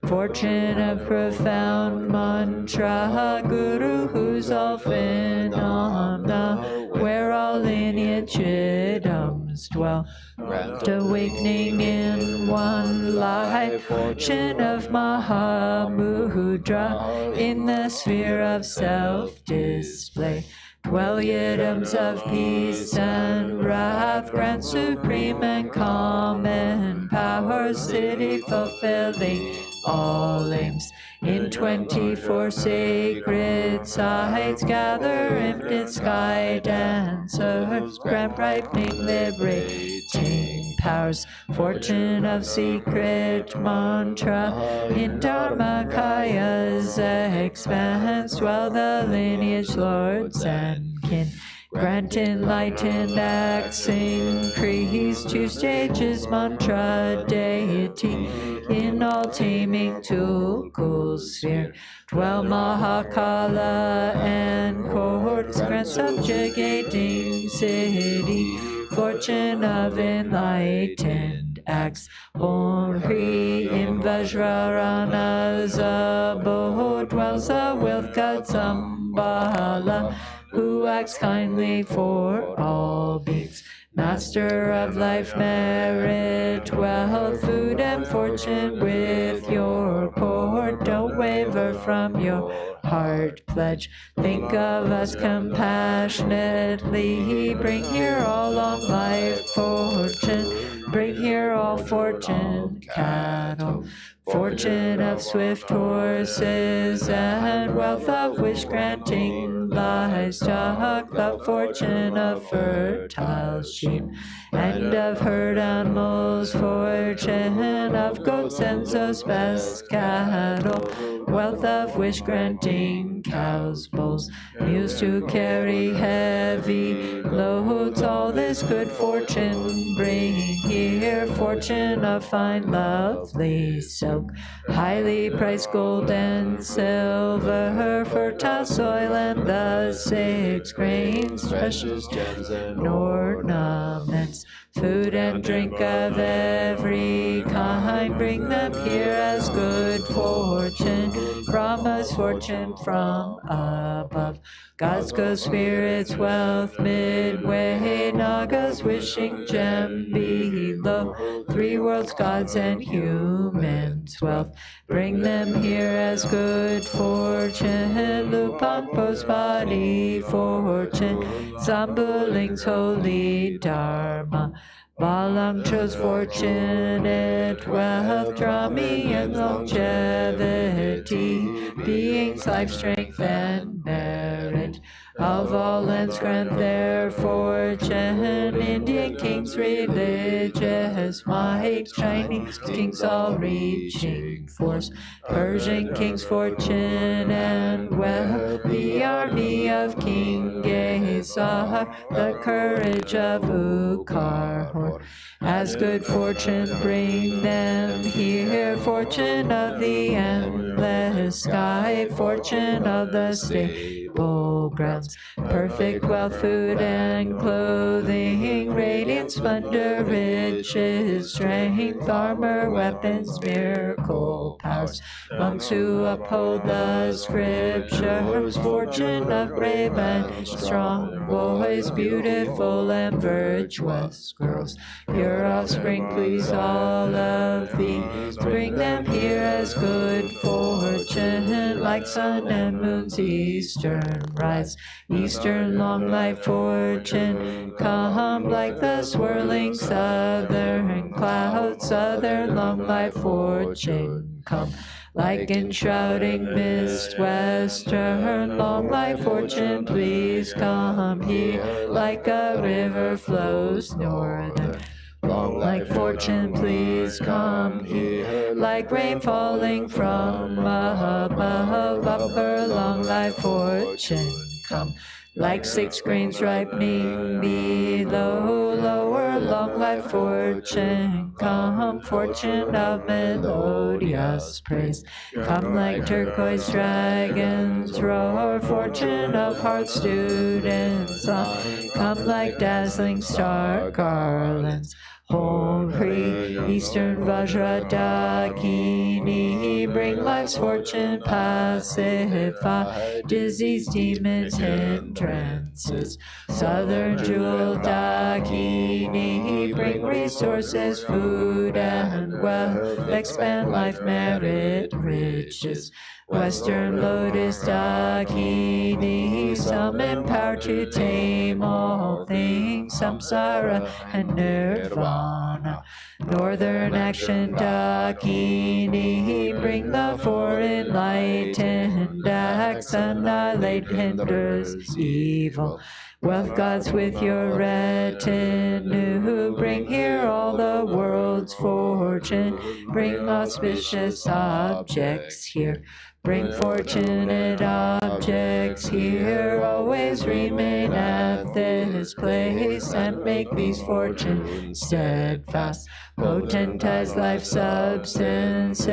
Fortune of profound mantra, Guru who's all phenomena, where all lineage idioms dwell. Grant awakening in one life, fortune of Mahamudra, in the sphere of self-display. 12 yidams of peace and wrath, grant supreme and common power, city fulfilling all aims. In 24 sacred sites, gather infinite sky dancers, grant brightening, liberating powers. Fortune of secret mantra, in Dharmakaya's expanse, dwell the lineage lords and kin. Grant enlightened acts increase, 2 stages mantra deity, in all taming Tukul sphere. 12 Mahakala and courts, grant subjugating city, fortune of enlightened acts. Om Hri in Vajrarana's abode, dwells the wealth god Sambala, who acts kindly for all beings. Master of life, merit, wealth, food, and fortune with your court. Don't waver from your heart pledge. Think of us compassionately. Bring here all long life fortune. Bring here all fortune, cattle. Fortune of swift horses and wealth of wish-granting livestock, the fortune of fertile sheep and of herd animals, fortune of goats and those best cattle, wealth of wish-granting cows, bulls, mules to carry heavy loads. All this good fortune bring here, fortune of fine lovely silk, highly priced gold and silver, fertile soil and the 6 grains, precious gems and ornaments, food and drink of every kind. Bring them here as good fortune, Brahma's fortune from above. God's good spirits, wealth midway, Nagas wishing gem below, 3 worlds, gods and humans, wealth. Bring them here as good fortune, Lupampo's body fortune, Zambuling's holy dharma. Balang chose fortunate wealth, Drami and longevity, beings life, strength, and merit. Of all lands grant their fortune, Indian kings religious might, Chinese kings all-reaching force, Persian kings fortune and wealth, the army of King Gesar, the courage of Ukar. As good fortune bring them here, fortune of the endless sky, fortune of the stable grounds, perfect wealth, food and clothing, radiant splendor, riches, strength, armor, weapons, miracle powers, monks who uphold the scriptures, fortune of brave and strong boys, beautiful and virtuous girls, your offspring, please, all of these, bring them here as good fortune, like sun and moon's eastern rise, eastern long life fortune, come like the swirling southern clouds, southern long life fortune, come like enshrouding mist, western long life fortune, please come here, like a river flows northern. Long like fortune, please come here, like rain falling from above, upper long life fortune, come. Like 6 grains ripening below, lower long life fortune, come, fortune of melodious praise. Come like turquoise dragons roar, fortune of heart students song, come like dazzling star garlands. Holy Eastern Vajra Dakini, bring life's fortune, pacify disease, demons, hindrances. Southern Jewel Dakini, bring resources, food and wealth, expand life, merit, riches. Western Lotus Dakini, summon power to tame all things, samsara and nirvana. Northern Action Dakini, bring the four enlightened acts, annihilate hinders evil. Wealth gods with your retinue, bring here all the world's fortune, bring auspicious objects here. Bring fortunate objects here, always remain at this place, and make these fortunes steadfast. Potentize life substances,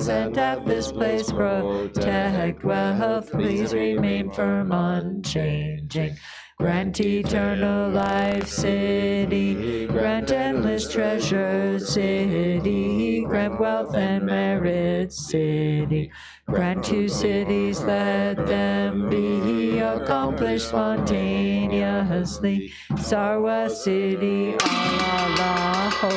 and at this place protect wealth, please remain firm, unchanging. Grant eternal life, city, grant endless treasure, city, grant wealth and merit, city. Grant 2 cities, let them be accomplished spontaneously. Sarwa city, Alaho.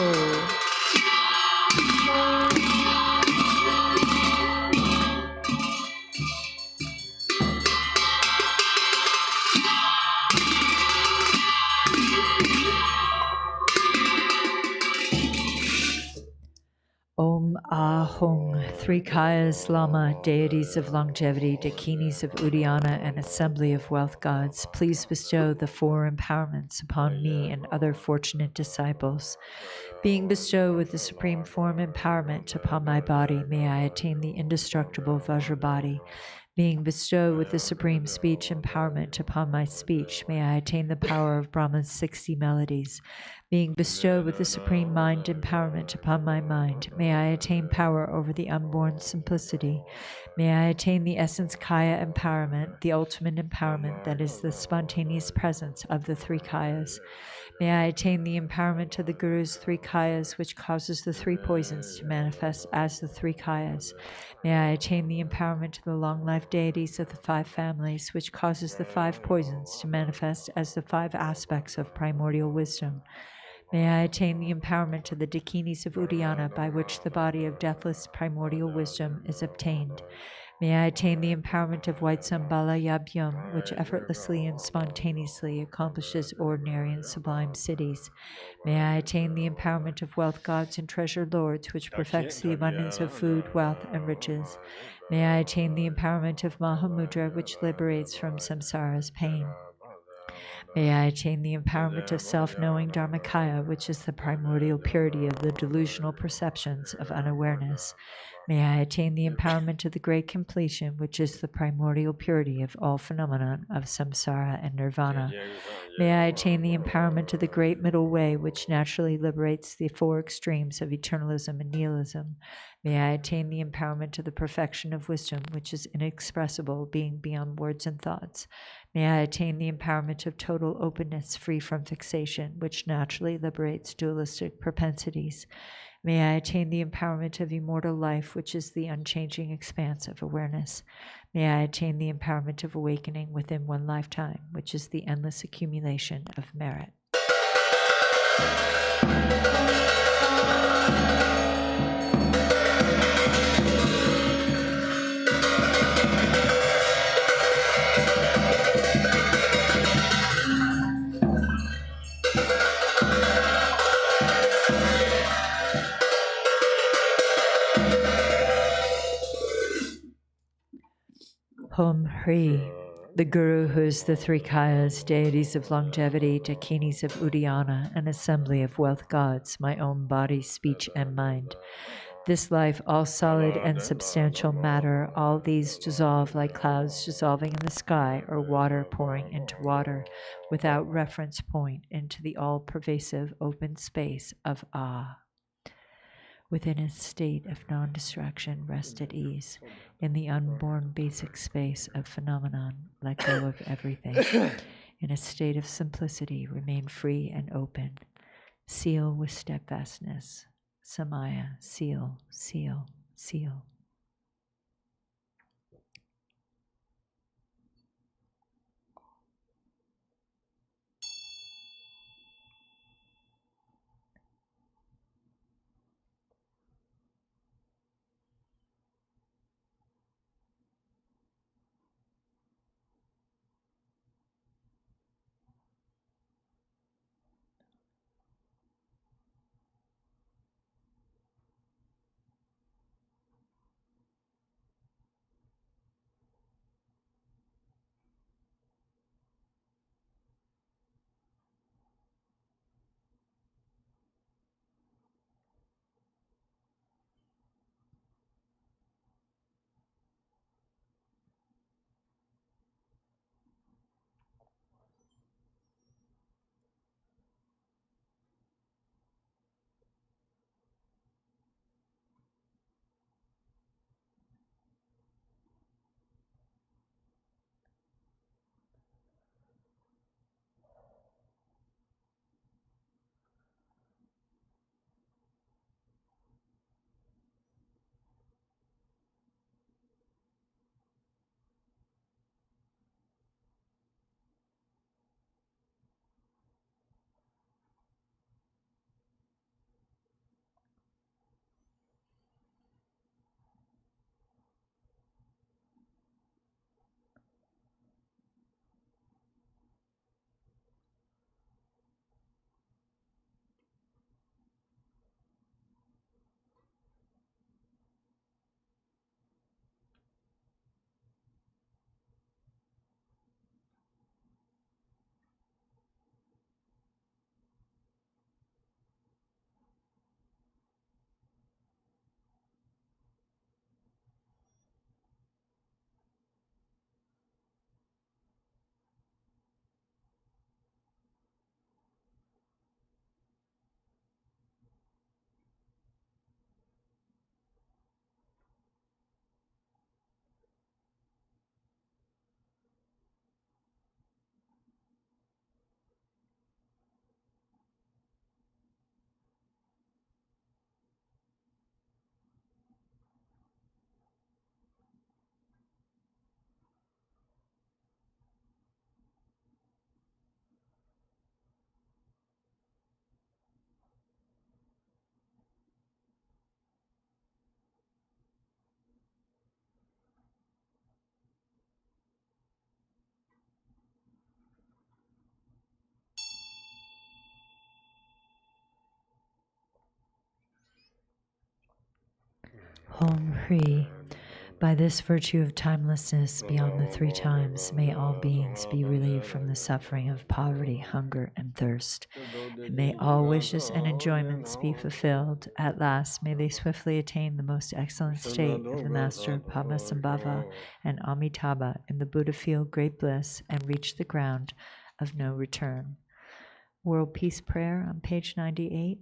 Om Ahung, 3 Kayas, Lama, deities of longevity, dakinis of Uddiyana, and assembly of wealth gods, please bestow the 4 empowerments upon me and other fortunate disciples. Being bestowed with the supreme form empowerment upon my body, may I attain the indestructible Vajra body. Being bestowed with the supreme speech empowerment upon my speech, may I attain the power of Brahma's 60 melodies. Being bestowed with the supreme mind empowerment upon my mind, may I attain power over the unborn simplicity. May I attain the essence Kaya empowerment, the ultimate empowerment that is the spontaneous presence of the 3 Kayas. May I attain the empowerment of the Guru's 3 Kayas, which causes the 3 poisons to manifest as the 3 Kayas. May I attain the empowerment of the long life deities of the 5 families, which causes the 5 poisons to manifest as the 5 aspects of primordial wisdom. May I attain the empowerment of the dakinis of Udayana, by which the body of deathless primordial wisdom is obtained. May I attain the empowerment of White Sambala Yabhyam, which effortlessly and spontaneously accomplishes ordinary and sublime cities. May I attain the empowerment of wealth gods and treasure lords, which perfects the abundance of food, wealth, and riches. May I attain the empowerment of Mahamudra, which liberates from samsara's pain. May I attain the empowerment of self-knowing Dharmakaya, which is the primordial purity of the delusional perceptions of unawareness. May I attain the empowerment of the great completion, which is the primordial purity of all phenomena of samsara and nirvana. May I attain the empowerment of the great middle way, which naturally liberates the four extremes of eternalism and nihilism. May I attain the empowerment of the perfection of wisdom, which is inexpressible, being beyond words and thoughts. May I attain the empowerment of total openness, free from fixation, which naturally liberates dualistic propensities. May I attain the empowerment of immortal life, which is the unchanging expanse of awareness. May I attain the empowerment of awakening within one lifetime, which is the endless accumulation of merit. Hom Hri, the Guru who is the three Kayas, deities of longevity, dakinis of Udayana, an assembly of wealth gods, my own body, speech, and mind. This life, all solid and substantial matter, all these dissolve like clouds dissolving in the sky or water pouring into water without reference point into the all-pervasive open space of Ah. Within a state of non-distraction, rest at ease. In the unborn basic space of phenomenon, let go of everything. In a state of simplicity, remain free and open. Seal with steadfastness. Samaya, seal, seal, seal. decree. By this virtue of timelessness beyond the three times, may all beings be relieved from the suffering of poverty, hunger, and thirst. And may all wishes and enjoyments be fulfilled. At last, may they swiftly attain the most excellent state of the Master Padmasambhava and Amitabha in the Buddha field great bliss and reach the ground of no return. World Peace Prayer on page 98.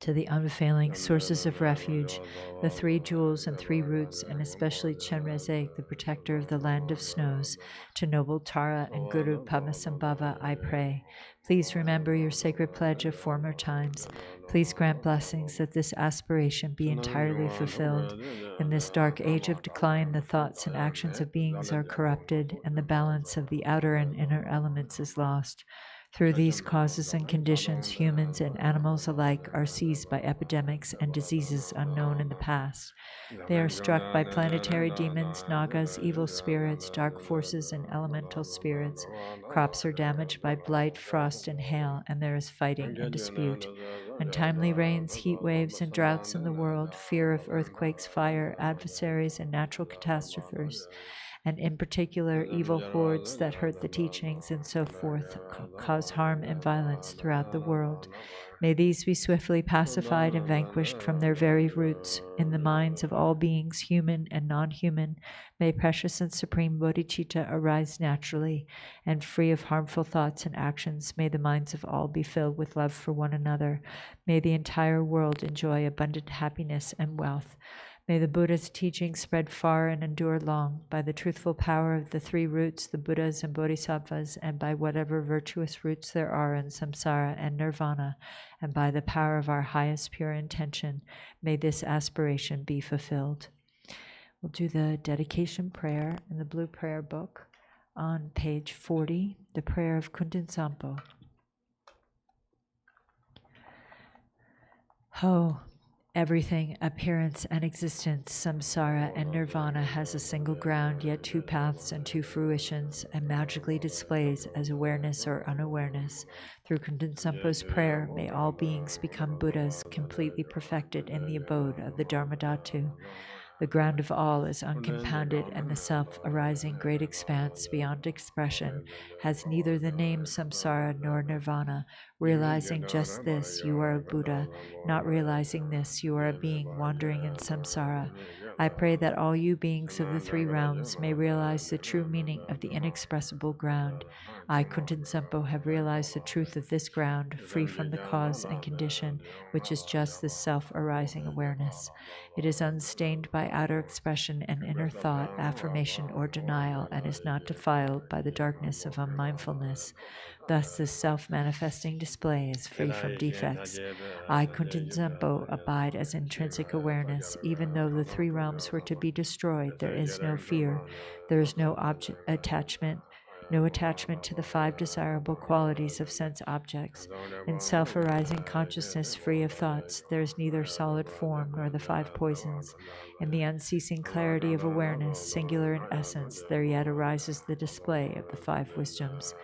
To the unfailing sources of refuge, the three jewels and three roots, and especially Chenrezig, the protector of the land of snows, to noble Tara and Guru Padmasambhava, I pray. Please remember your sacred pledge of former times. Please grant blessings that this aspiration be entirely fulfilled. In this dark age of decline, the thoughts and actions of beings are corrupted, and the balance of the outer and inner elements is lost. Through these causes and conditions, humans and animals alike are seized by epidemics and diseases unknown in the past. They are struck by planetary demons, nagas, evil spirits, dark forces, and elemental spirits. Crops are damaged by blight, frost, and hail, and there is fighting and dispute. Untimely rains, heat waves, and droughts in the world, fear of earthquakes, fire, adversaries, and natural catastrophes, and in particular evil hordes that hurt the teachings and so forth, cause harm and violence throughout the world. May these be swiftly pacified and vanquished from their very roots in the minds of all beings, human and non-human. May precious and supreme bodhicitta arise naturally and free of harmful thoughts and actions. May the minds of all be filled with love for one another. May the entire world enjoy abundant happiness and wealth. May the Buddha's teachings spread far and endure long by the truthful power of the three roots, the Buddhas and Bodhisattvas, and by whatever virtuous roots there are in samsara and nirvana, and by the power of our highest pure intention, may this aspiration be fulfilled. We'll do the dedication prayer in the blue prayer book on page 40, the Prayer of Kundan Sampo. Ho! Everything, appearance and existence, samsara and nirvana has a single ground, yet two paths and two fruitions, and magically displays as awareness or unawareness. Through Kundan Sampo's prayer, may all beings become Buddhas, completely perfected in the abode of the Dharmadhatu. The ground of all is uncompounded, and the self-arising great expanse beyond expression has neither the name samsara nor nirvana. Realizing just this, you are a Buddha. Not realizing this, you are a being wandering in samsara. I pray that all you beings of the three realms may realize the true meaning of the inexpressible ground. I, Kundan Sampo, have realized the truth of this ground, free from the cause and condition, which is just this self-arising awareness. It is unstained by outer expression and inner thought, affirmation, or denial, and is not defiled by the darkness of unmindfulness. Thus, this self-manifesting display is free from defects. I, Kundan Sampo, abide as intrinsic awareness. Even though the three realms were to be destroyed, there is no fear. There is no attachment to the five desirable qualities of sense objects. In self-arising consciousness free of thoughts, there is neither solid form nor the five poisons. In the unceasing clarity of awareness, singular in essence, there yet arises the display of the five wisdoms.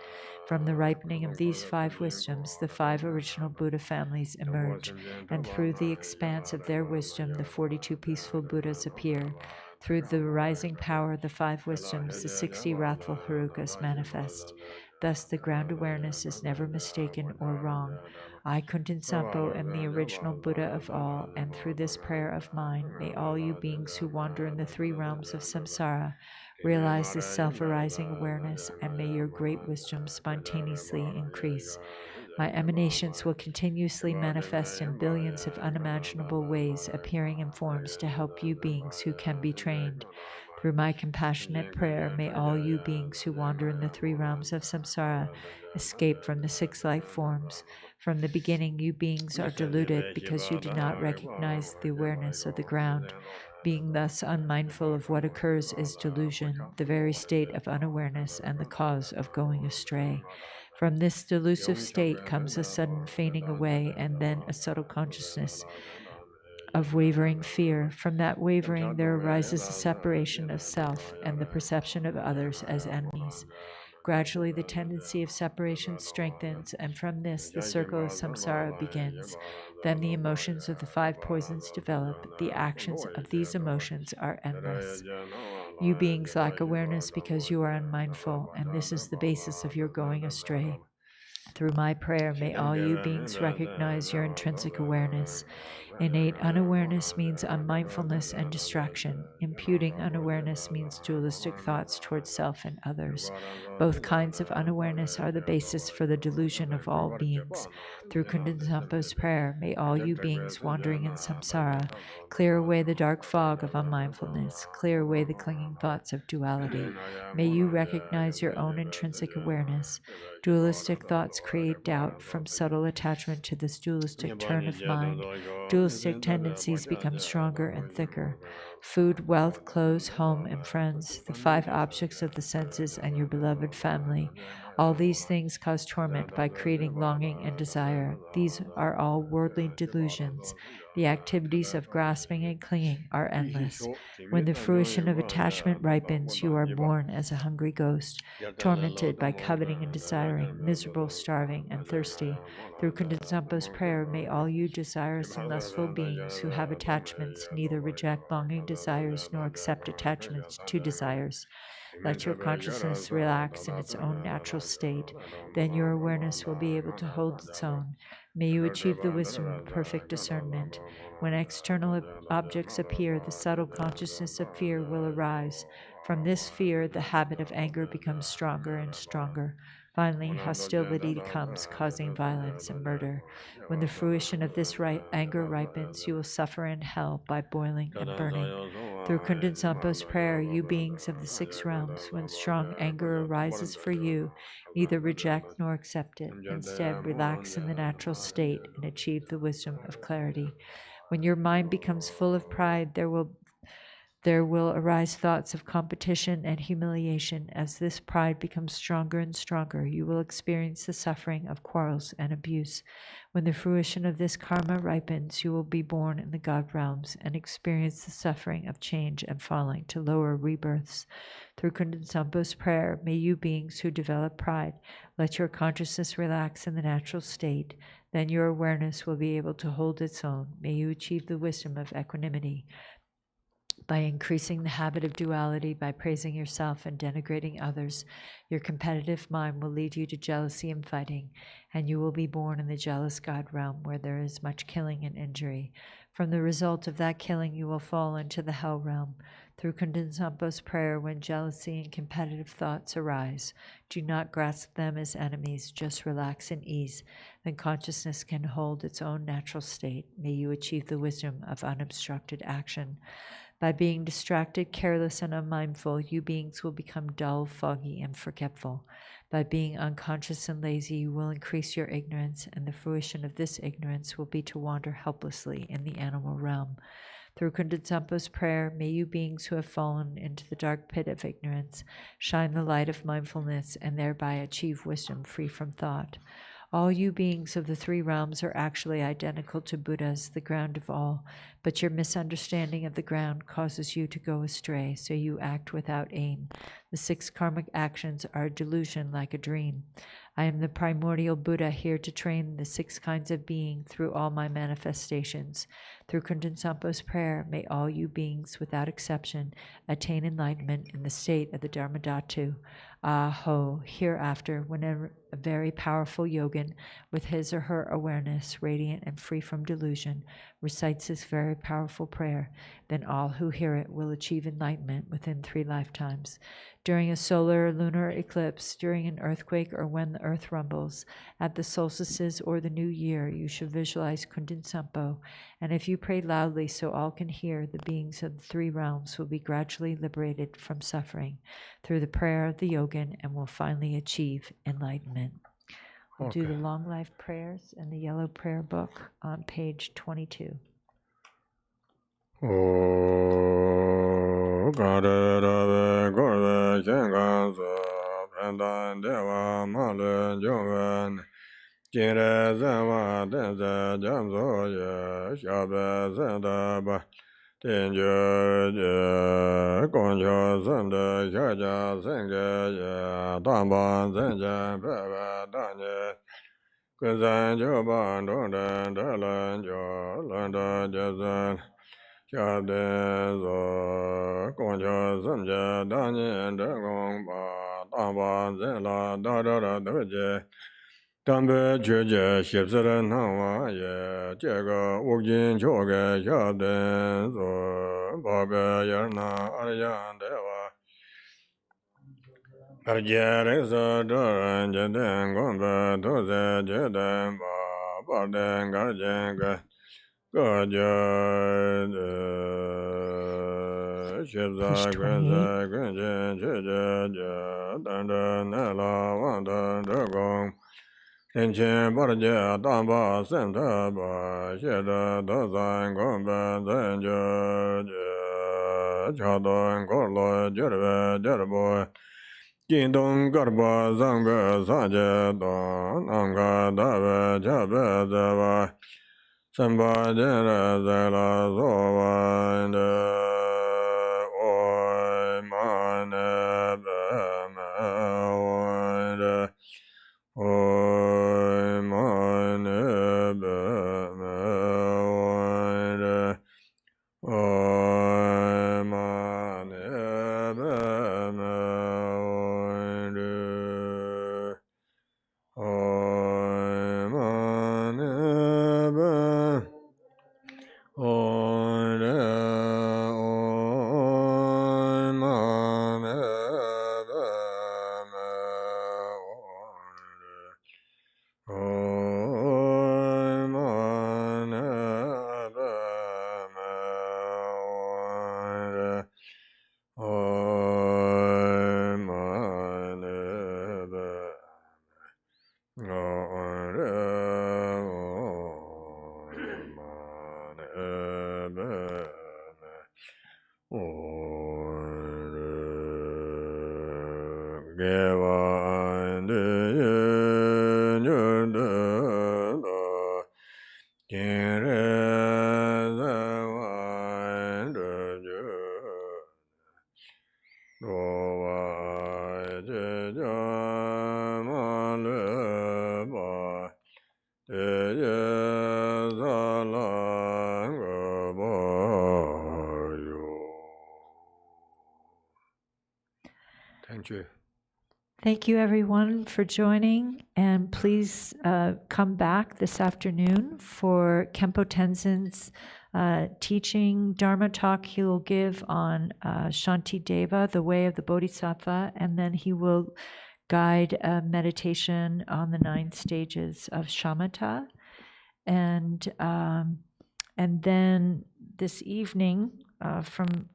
From the ripening of these five wisdoms, the five original Buddha families emerge, and through the expanse of their wisdom, the 42 peaceful Buddhas appear. Through the rising power of the five wisdoms, the 60 wrathful Herukas manifest. Thus, the ground awareness is never mistaken or wrong. I, Kundan Sampo, am the original Buddha of all, and through this prayer of mine, may all you beings who wander in the three realms of samsara realize this self-arising awareness, and may your great wisdom spontaneously increase. My emanations will continuously manifest in billions of unimaginable ways, appearing in forms to help you beings who can be trained. Through my compassionate prayer, may all you beings who wander in the three realms of samsara escape from the six life forms. From the beginning, you beings are deluded because you do not recognize the awareness of the ground. Being thus unmindful of what occurs is delusion, the very state of unawareness and the cause of going astray. From this delusive state comes a sudden fading away and then a subtle consciousness of wavering fear. From that wavering, there arises a separation of self and the perception of others as enemies. Gradually, the tendency of separation strengthens, and from this, the circle of samsara begins. Then the emotions of the five poisons develop. The actions of these emotions are endless. You beings lack awareness because you are unmindful, and this is the basis of your going astray. Through my prayer, may all you beings recognize your intrinsic awareness. Innate unawareness means unmindfulness and distraction. Imputing unawareness means dualistic thoughts towards self and others. Both kinds of unawareness are the basis for the delusion of all beings. Through Kundan Sampo's prayer, may all you beings wandering in samsara clear away the dark fog of unmindfulness, clear away the clinging thoughts of duality. May you recognize your own intrinsic awareness. Dualistic thoughts create doubt from subtle attachment to this dualistic turn of mind. Dualistic tendencies become stronger and thicker. Food, wealth, clothes, home, and friends, the five objects of the senses, and your beloved family. All these things cause torment by creating longing and desire. These are all worldly delusions. The activities of grasping and clinging are endless. When the fruition of attachment ripens, you are born as a hungry ghost, tormented by coveting and desiring, miserable, starving, and thirsty. Through Kundan prayer, may all you desirous and lustful beings who have attachments neither reject longing desires nor accept attachments to desires. Let your consciousness relax in its own natural state. Then your awareness will be able to hold its own. May you achieve the wisdom of perfect discernment. When external objects appear, the subtle consciousness of fear will arise. From this fear, the habit of anger becomes stronger and stronger. Finally, hostility comes, causing violence and murder. When the fruition of this anger ripens, you will suffer in hell by boiling and burning. Through Kundan Sampo's prayer, you beings of the six realms, when strong anger arises for you, neither reject nor accept it. Instead, relax in the natural state and achieve the wisdom of clarity. When your mind becomes full of pride, there will arise thoughts of competition and humiliation. As this pride becomes stronger and stronger, you will experience the suffering of quarrels and abuse. When the fruition of this karma ripens, you will be born in the God realms and experience the suffering of change and falling to lower rebirths. Through Kundan Sampo's prayer, may you beings who develop pride let your consciousness relax in the natural state. Then your awareness will be able to hold its own. May you achieve the wisdom of equanimity. By increasing the habit of duality, by praising yourself and denigrating others, your competitive mind will lead you to jealousy and fighting, and you will be born in the jealous God realm where there is much killing and injury. From the result of that killing, you will fall into the hell realm. Through Kundan Sampo's prayer, when jealousy and competitive thoughts arise, do not grasp them as enemies, just relax and ease. Then consciousness can hold its own natural state. May you achieve the wisdom of unobstructed action. By being distracted, careless, and unmindful, you beings will become dull, foggy, and forgetful. By being unconscious and lazy, you will increase your ignorance, and the fruition of this ignorance will be to wander helplessly in the animal realm. Through Kundan Sampo's prayer, may you beings who have fallen into the dark pit of ignorance shine the light of mindfulness and thereby achieve wisdom free from thought. All you beings of the three realms are actually identical to Buddhas, the ground of all, but your misunderstanding of the ground causes you to go astray, so you act without aim. The six karmic actions are a delusion like a dream. I am the primordial Buddha here to train the six kinds of being through all my manifestations. Through Kundan Sampo's prayer, may all you beings, without exception, attain enlightenment in the state of the Dharmadhatu. Aho, hereafter, when a very powerful yogin, with his or her awareness radiant and free from delusion, recites this very powerful prayer, then all who hear it will achieve enlightenment within 3 lifetimes. During a solar or lunar eclipse, during an earthquake, or when the earth rumbles, at the solstices or the new year, you should visualize Kundan Sampo, and if you pray loudly so all can hear, the beings of the 3 realms will be gradually liberated from suffering through the prayer of the yogin and will finally achieve enlightenment. We'll do the long life prayers in the yellow prayer book on page 22. Tenju Gongyo Sende Xia Senge Damban Zenjen Pepe Danye Kunzan Joban Dongden Delan Jo Landa Jezen Xia Zo Gongyo Sende Danye Degong Ba Damban Zenla Dada Doje Dambe Jeje Shepsere Nangwa Ye Jega Wukjin Choge Xia Zo Babe Yerna Aryan Dewa Arjere Zodoran Jeden Gombe Doze Jeden Ba Baden Garchen Gajo Shepsa Gwenze Gwenjen Jeje Danda Nela Wanda Degong Tenzin Barje Damba Senta Ba Sheda Dazan Gombe Zenjo Chadon Korlo Jerve Jerbo Jindong Garba Zangbe Saje Don Anga Dabe Jabe Zeba Samba Jere Zela Zova Inde Oi Mane Beme Oide Oi Mane Beme Oide Oi Mane Beme Oide Oi Mane Beme Oide Oi Mane Beme Oide Oi Mane Beme Oide Oi Mane Beme Oide Oi Mane Beme Oide Geva Inde Yen Yurde Da Jere Zewa Inde Jure Rowa Jeja Maleba Teye Zalanga Bayo. Thank you. Thank you, everyone, for joining. And please come back this afternoon for Khenpo Tenzin's teaching, Dharma talk he will give on Shanti Deva, the way of the Bodhisattva, and then he will guide a meditation on the 9 stages of shamatha. And then this evening from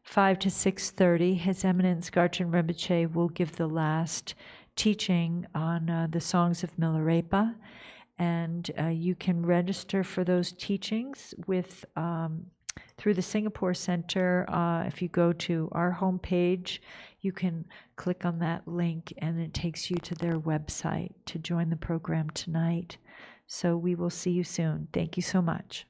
5 to 6:30, His Eminence Garchen Rinpoche will give the last teaching on the songs of Milarepa, and you can register for those teachings with through the Singapore Center. If you go to our homepage, you can click on that link, and it takes you to their website to join the program tonight. So we will see you soon. Thank you so much.